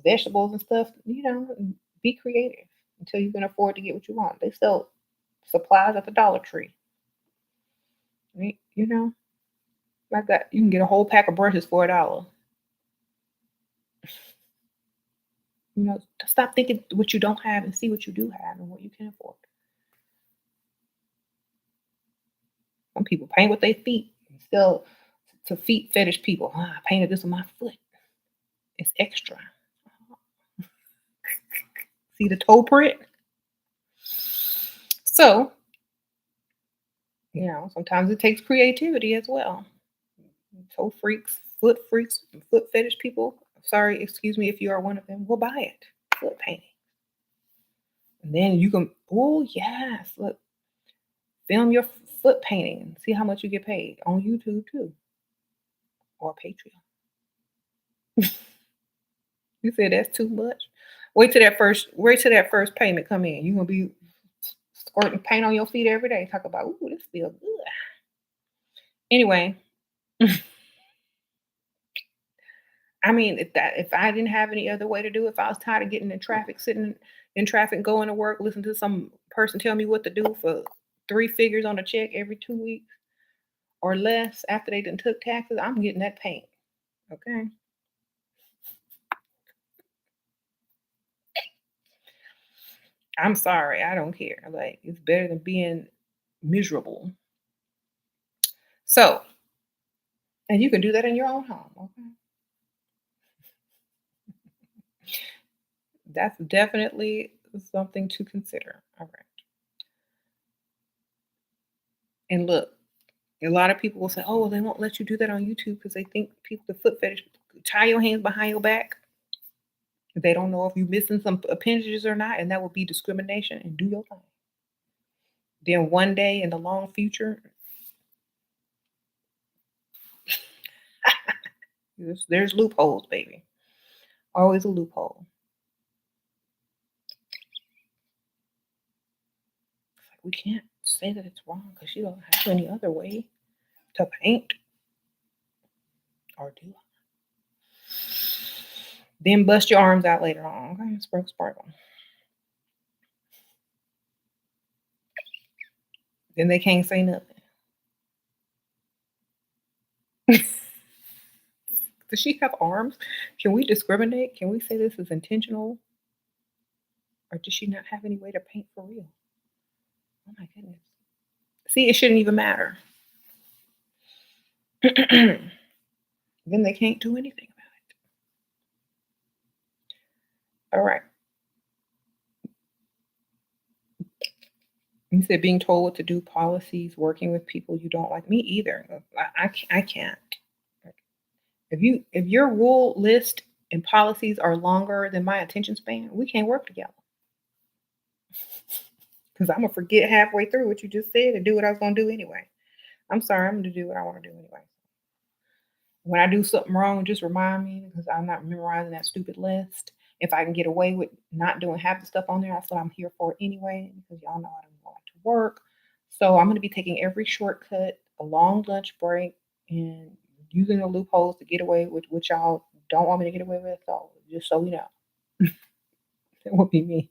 vegetables and stuff. Be creative until you can afford to get what you want. They sell supplies at the Dollar Tree. Right? Like that. You can get a whole pack of brushes for $1. Stop thinking what you don't have and see what you do have and what you can afford. Some people paint with their feet. Still, to feet fetish people. I painted this with my foot. It's extra. See the toe print? So, sometimes it takes creativity as well. Toe freaks, foot fetish people. Sorry, excuse me if you are one of them. We'll buy it. Foot painting. And then you can, oh, yes, look, film your foot painting and see how much you get paid on YouTube too or Patreon. You said that's too much. Wait till that first payment come in. You're gonna be squirting paint on your feet every day. Talk about, ooh, this feels good. Anyway, I mean, if I didn't have any other way to do it, if I was tired of getting in traffic, sitting in traffic, going to work, listening to some person tell me what to do for 3 figures on a check every 2 weeks or less after they done took taxes, I'm getting that paint. Okay. I'm sorry, I don't care. Like, it's better than being miserable. So, and you can do that in your own home. Okay. That's definitely something to consider. All right. And look, a lot of people will say, oh, well, they won't let you do that on YouTube because they think people, the foot fetish, tie your hands behind your back. They don't know if you're missing some appendages or not, and that would be discrimination and do your thing. Then one day in the long future, there's loopholes, baby. Always a loophole. It's like we can't say that it's wrong because you don't have any other way to paint or do it. Then bust your arms out later on. Okay, sprinkle, sparkle. Then they can't say nothing. Does she have arms? Can we discriminate? Can we say this is intentional? Or does she not have any way to paint for real? Oh my goodness. See, it shouldn't even matter. Then they can't do anything about it. All right. You said being told what to do, policies, working with people you don't like. Me either. I can't. If your rule list and policies are longer than my attention span, we can't work together. Because I'm gonna forget halfway through what you just said and do what I was gonna do anyway. I'm sorry, I'm gonna do what I want to do anyway. When I do something wrong, just remind me because I'm not memorizing that stupid list. If I can get away with not doing half the stuff on there, that's what I'm here for anyway, because y'all know I don't go to work. So I'm going to be taking every shortcut, a long lunch break, and using the loopholes to get away with what y'all don't want me to get away with. So just so we know, that would be me.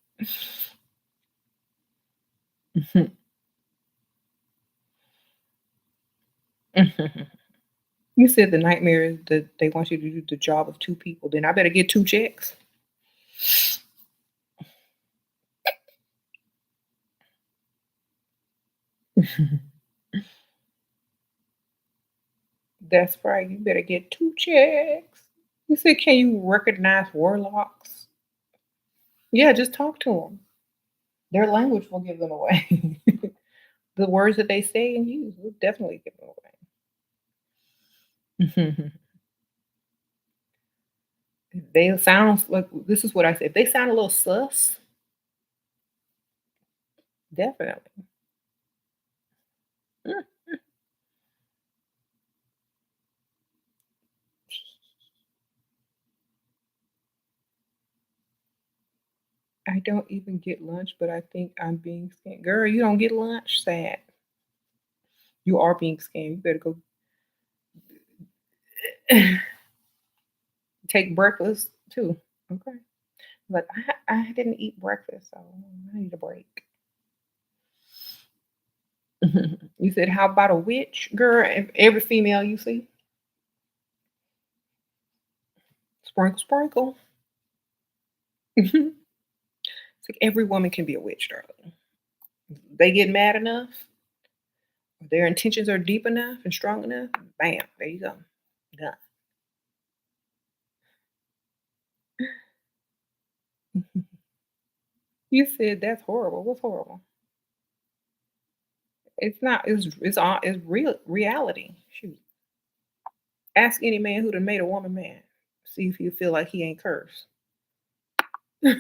You said the nightmare is that they want you to do the job of two people. Then I better get two checks. That's right. You better get two checks. You said, can you recognize warlocks? Yeah, just talk to them. Their language will give them away. The words that they say and use will definitely give them away. They sound like this is what I said. If they sound a little sus, definitely. Mm. I don't even get lunch, but I think I'm being scammed. Girl, you don't get lunch? Sad. You are being scammed. You better go take breakfast too. Okay. But I didn't eat breakfast, so I need a break. You said, how about a witch? Girl, every female you see, sprinkle, sprinkle. It's like every woman can be a witch, darling. They get mad enough, their intentions are deep enough and strong enough, bam, there you go. Done. You said that's horrible. What's horrible? It's not. It's all. It's real reality. Shoot. Ask any man who done made a woman mad. See if you feel like he ain't cursed. Uh,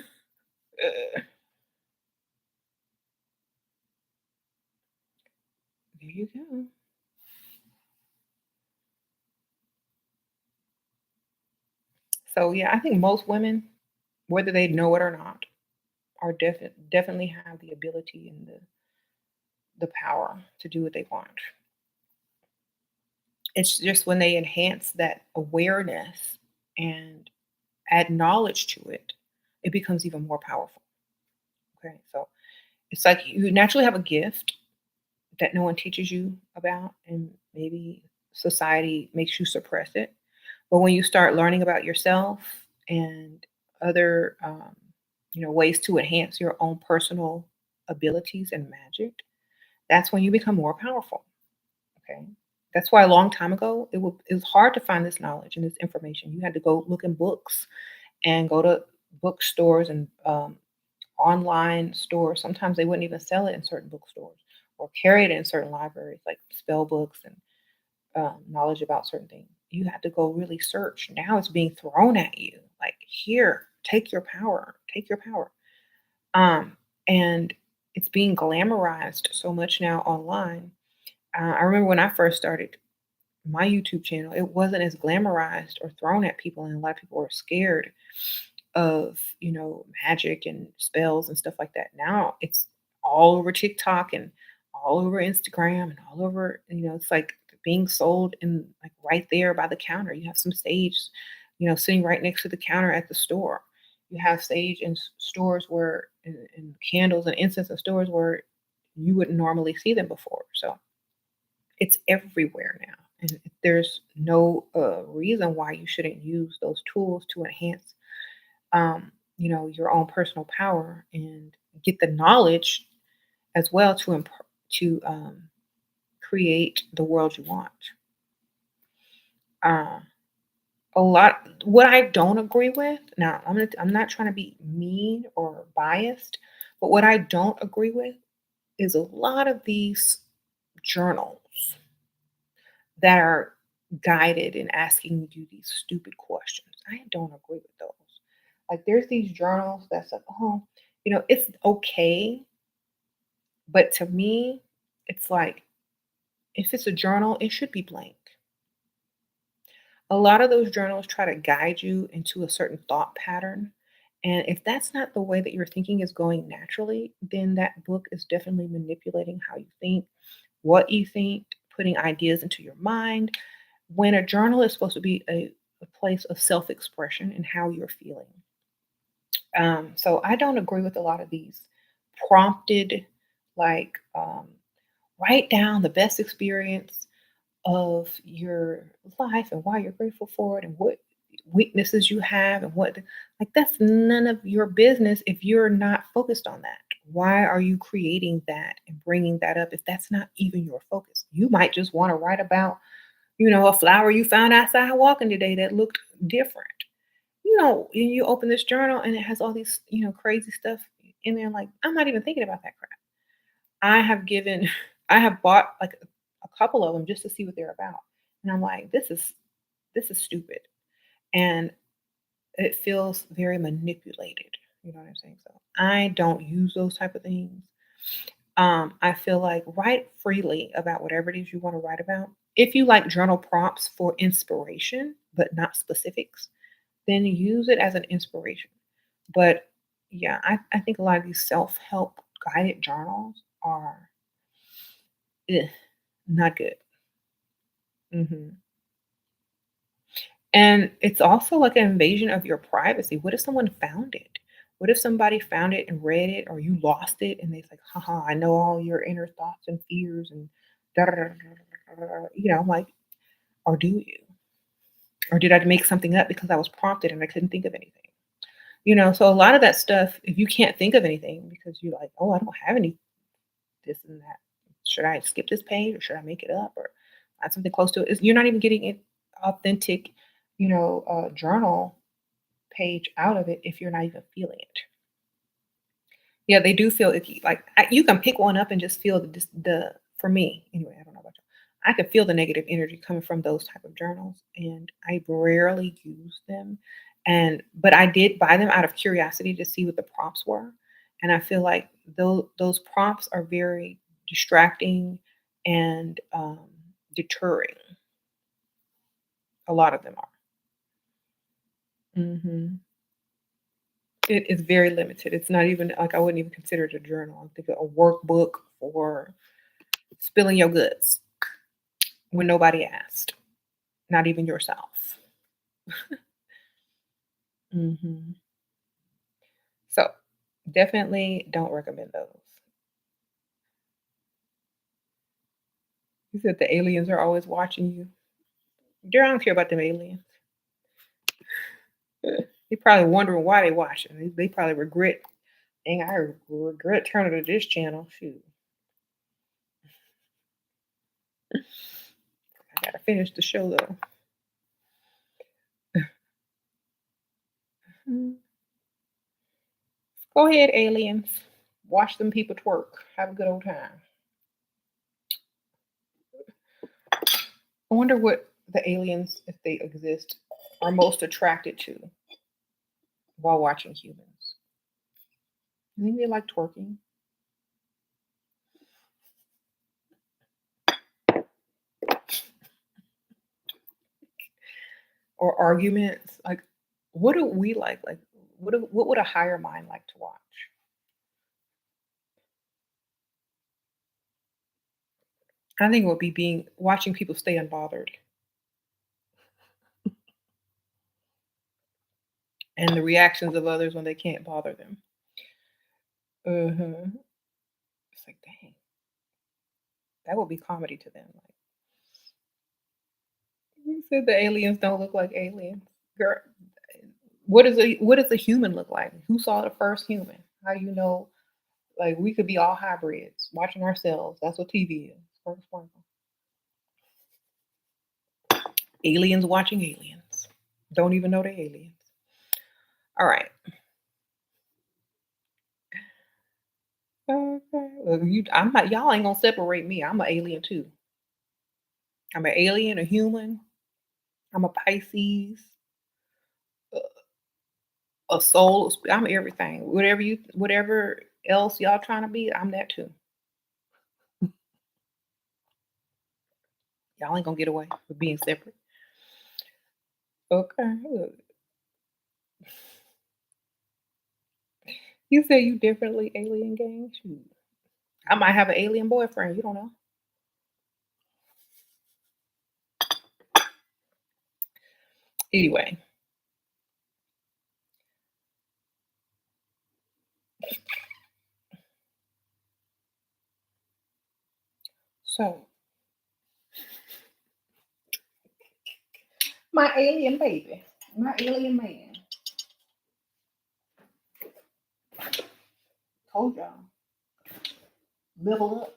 there you go. So yeah, I think most women, whether they know it or not, are definitely have the ability and the power to do what they want. It's just when they enhance that awareness and add knowledge to it, it becomes even more powerful. Okay. So it's like you naturally have a gift that no one teaches you about, and maybe society makes you suppress it. But when you start learning about yourself and other ways to enhance your own personal abilities and magic, that's when you become more powerful. Okay. That's why a long time ago it was hard to find this knowledge and this information. You had to go look in books and go to bookstores and online stores. Sometimes they wouldn't even sell it in certain bookstores or carry it in certain libraries, like spell books and knowledge about certain things. You had to go really search. Now it's being thrown at you, like here, take your power, take your power. Um, and it's being glamorized so much now online. I remember when I first started my YouTube channel, it wasn't as glamorized or thrown at people, and a lot of people were scared of, magic and spells and stuff like that. Now it's all over TikTok and all over Instagram and all over, it's like being sold in like right there by the counter. You have some sage, sitting right next to the counter at the store. You have sage in stores where and candles and incense in stores where you wouldn't normally see them before. So it's everywhere now. And there's no reason why you shouldn't use those tools to enhance your own personal power and get the knowledge as well to create the world you want. Uh, a lot. What I don't agree with now, I'm not trying to be mean or biased, but what I don't agree with is a lot of these journals that are guided in asking you these stupid questions. I don't agree with those. Like there's these journals that's like, oh, it's okay. But to me, it's like if it's a journal, it should be blank. A lot of those journals try to guide you into a certain thought pattern. And if that's not the way that your thinking is going naturally, then that book is definitely manipulating how you think, what you think, putting ideas into your mind. When a journal is supposed to be a place of self expression and how you're feeling. So I don't agree with a lot of these prompted, like, write down the best experience of your life and why you're grateful for it and what weaknesses you have and like that's none of your business if you're not focused on that. Why are you creating that and bringing that up if that's not even your focus? You might just want to write about, a flower you found outside walking today that looked different. And you open this journal and it has all these, crazy stuff in there. Like, I'm not even thinking about that crap. I have given, I have bought like a couple of them just to see what they're about. And I'm like, this is stupid. And it feels very manipulated. You know what I'm saying? So I don't use those type of things. I feel like write freely about whatever it is you want to write about. If you like journal prompts for inspiration, but not specifics, then use it as an inspiration. But yeah, I think a lot of these self help guided journals are eh, not good. Hmm. And it's also like an invasion of your privacy. What if someone found it? What if somebody found it and read it, or you lost it and they're like, haha, I know all your inner thoughts and fears and da da da da da. I'm like, or do you? Or did I make something up because I was prompted and I couldn't think of anything? So a lot of that stuff, if you can't think of anything because you're like, oh, I don't have any this and that, should I skip this page or should I make it up or add something close to it? You're not even getting it authentic, journal page out of it if you're not even feeling it. Yeah, they do feel icky. Like you can pick one up and just feel the for me anyway. I don't know about you. I can feel the negative energy coming from those type of journals, and I rarely use them. But I did buy them out of curiosity to see what the prompts were, and I feel like those prompts are very distracting and deterring. A lot of them are. Hmm. It is very limited. It's not even like I wouldn't even consider it a journal. I think a workbook for spilling your goods when nobody asked, not even yourself. Hmm. So definitely don't recommend those. You said the aliens are always watching you. Girl, I don't care about them aliens. They probably wondering why they watching. They probably regret. Dang, I regret turning to this channel. Shoot, I gotta finish the show though. Mhm. Go ahead, aliens. Watch them people twerk. Have a good old time. I wonder what the aliens, if they exist, are most attracted to while watching humans. I think they like twerking or arguments. Like, what do we like? Like, what would a higher mind like to watch? I think it would be being watching people stay unbothered and the reactions of others when they can't bother them. Uh-huh. It's like, dang, that would be comedy to them. Like, you said the aliens don't look like aliens. Girl, what does a human look like? Who saw the first human? How do you know? Like, we could be all hybrids watching ourselves. That's what TV is. Sparkle, sparkle. Aliens watching aliens. Don't even know they're aliens. All right. Okay. Well, I'm not. Y'all ain't gonna separate me. I'm an alien too. I'm an alien, a human. I'm a Pisces, a soul. I'm everything. Whatever else y'all trying to be, I'm that too. Y'all ain't gonna get away with being separate. Okay. Look, you say you differently alien gang. Shoot. I might have an alien boyfriend. You don't know. Anyway, so my alien baby, my alien man. Told y'all, level up.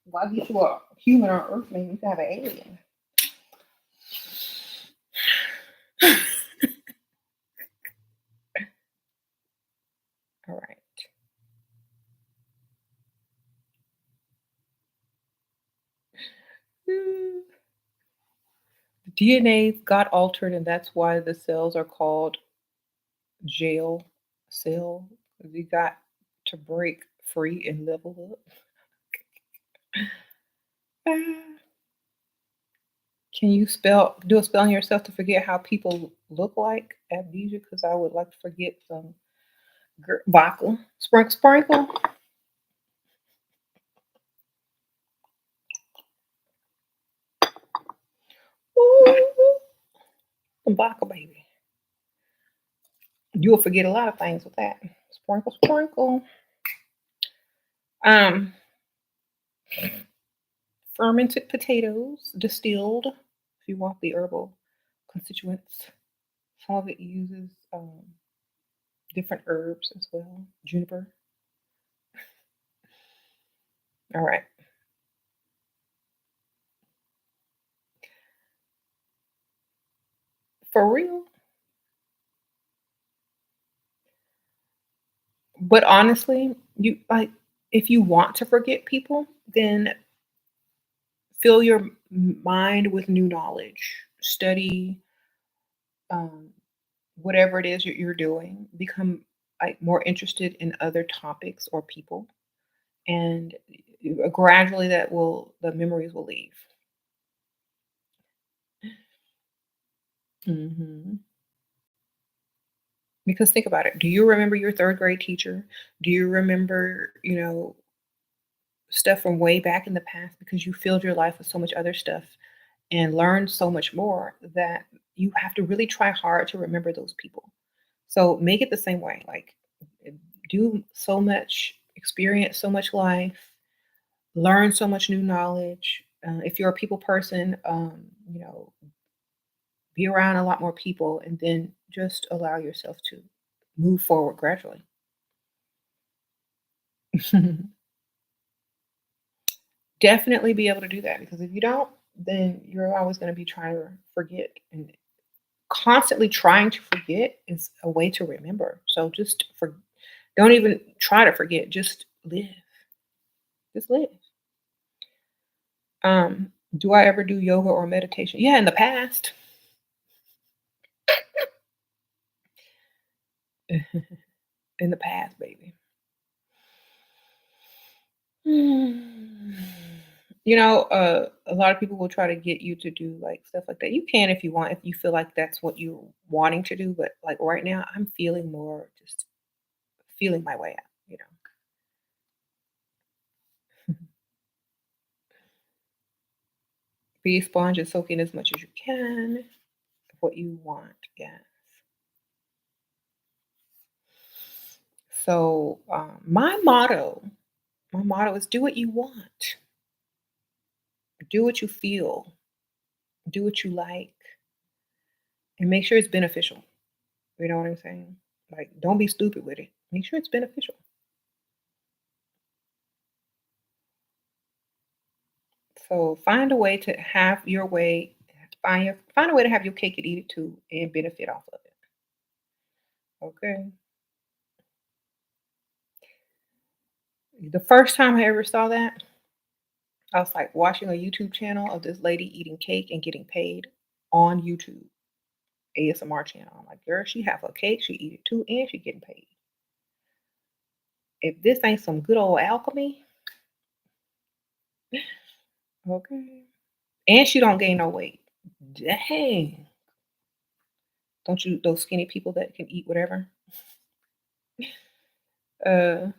Why get you a human on Earth when you can have an alien? All right. Hmm. DNA got altered, and that's why the cells are called jail cell. You got to break free and level up. Ah. Can you do a spell on yourself to forget how people look like? Amnesia, because I would like to forget some vodka. Sprinkle, sprinkle. Ooh, some vodka, baby. You'll forget a lot of things with that. Sprinkle, sprinkle. Um, fermented potatoes, distilled. If you want the herbal constituents, some of it uses different herbs as well. Juniper. All right. For real. But honestly, you like if you want to forget people, then fill your mind with new knowledge. Study um, whatever it is you're doing. Become like more interested in other topics or people, and gradually the memories will leave. Hmm. Because think about it. Do you remember your third grade teacher? Do you remember, stuff from way back in the past because you filled your life with so much other stuff and learned so much more that you have to really try hard to remember those people. So make it the same way. Like do so much, experience so much life, learn so much new knowledge. If you're a people person, be around a lot more people, and then just allow yourself to move forward gradually. Definitely be able to do that, because if you don't, then you're always going to be trying to forget. And constantly trying to forget is a way to remember. So don't even try to forget. Just live. Just live. Do I ever do yoga or meditation? Yeah, in the past. In the past, baby. Hmm. A lot of people will try to get you to do like stuff like that. You can if you want, if you feel like that's what you're wanting to do. But like right now, I'm feeling more just feeling my way out. Be a sponge and soak in as much as you can of what you want. Yes. So my motto is do what you want, do what you feel, do what you like, and make sure it's beneficial. You know what I'm saying? Like, don't be stupid with it. Make sure it's beneficial. So find a way to have your way. Find a way to have your cake and eat it too, and benefit off of it. Okay. The first time I ever saw that, I was like watching a YouTube channel of this lady eating cake and getting paid on YouTube, ASMR channel. I'm like, girl, she have her cake, she eat it too, and she getting paid. If this ain't some good old alchemy, okay. And she don't gain no weight. Dang. Don't you those skinny people that can eat whatever? Uh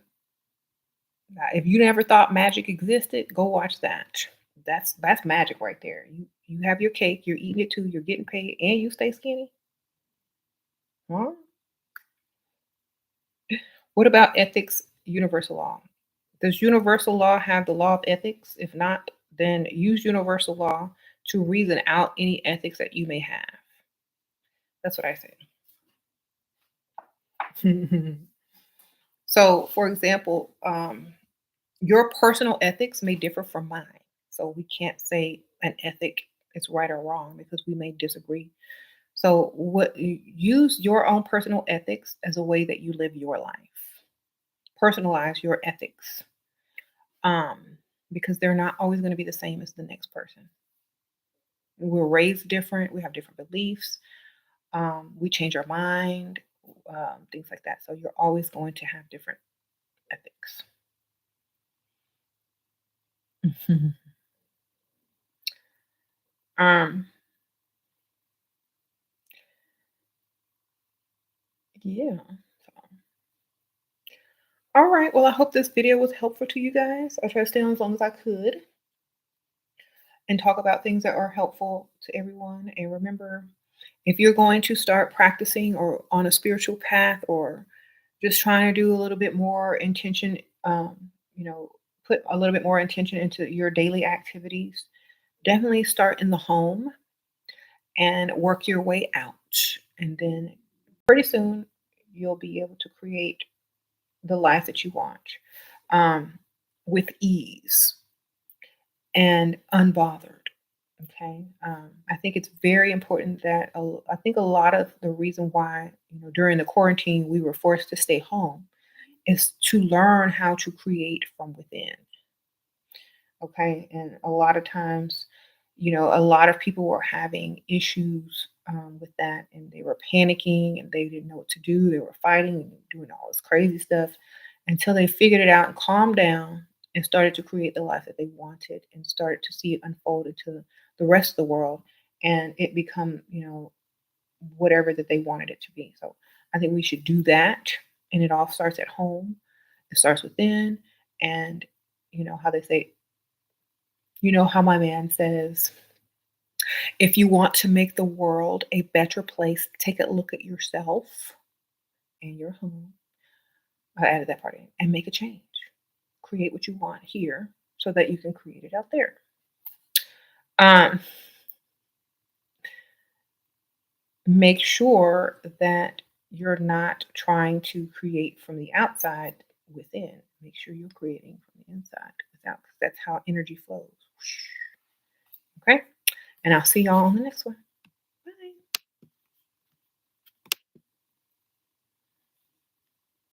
Now, if you never thought magic existed, go watch that. That's magic right there. You have your cake, you're eating it too, you're getting paid, and you stay skinny. Huh? What about ethics, universal law? Does universal law have the law of ethics? If not, then use universal law to reason out any ethics that you may have. That's what I say. So, for example, your personal ethics may differ from mine. So we can't say an ethic is right or wrong because we may disagree. So use your own personal ethics as a way that you live your life. Personalize your ethics. Um, because they're not always going to be the same as the next person. We're raised different, we have different beliefs, we change our mind, things like that. So you're always going to have different ethics. um, yeah. So all right. Well, I hope this video was helpful to you guys. I tried to stay on as long as I could and talk about things that are helpful to everyone. And remember, if you're going to start practicing or on a spiritual path or just trying to do a little bit more intention, you know, put a little bit more intention into your daily activities, definitely start in the home and work your way out. And then pretty soon you'll be able to create the life that you want, um, with ease and unbothered. Okay. I think it's very important that I think a lot of the reason why, during the quarantine we were forced to stay home is to learn how to create from within. Okay. And a lot of times, a lot of people were having issues with that, and they were panicking and they didn't know what to do. They were fighting and doing all this crazy stuff until they figured it out and calmed down and started to create the life that they wanted and started to see it unfold into the rest of the world, and it become, whatever that they wanted it to be. So I think we should do that. And it all starts at home. It starts within. And how they say, how my man says, if you want to make the world a better place, take a look at yourself and your home. I added that part in, and make a change. Create what you want here so that you can create it out there. Um, make sure that you're not trying to create from the outside within. Make sure you're creating from the inside without, 'cause that's how energy flows. Okay? And I'll see y'all on the next one.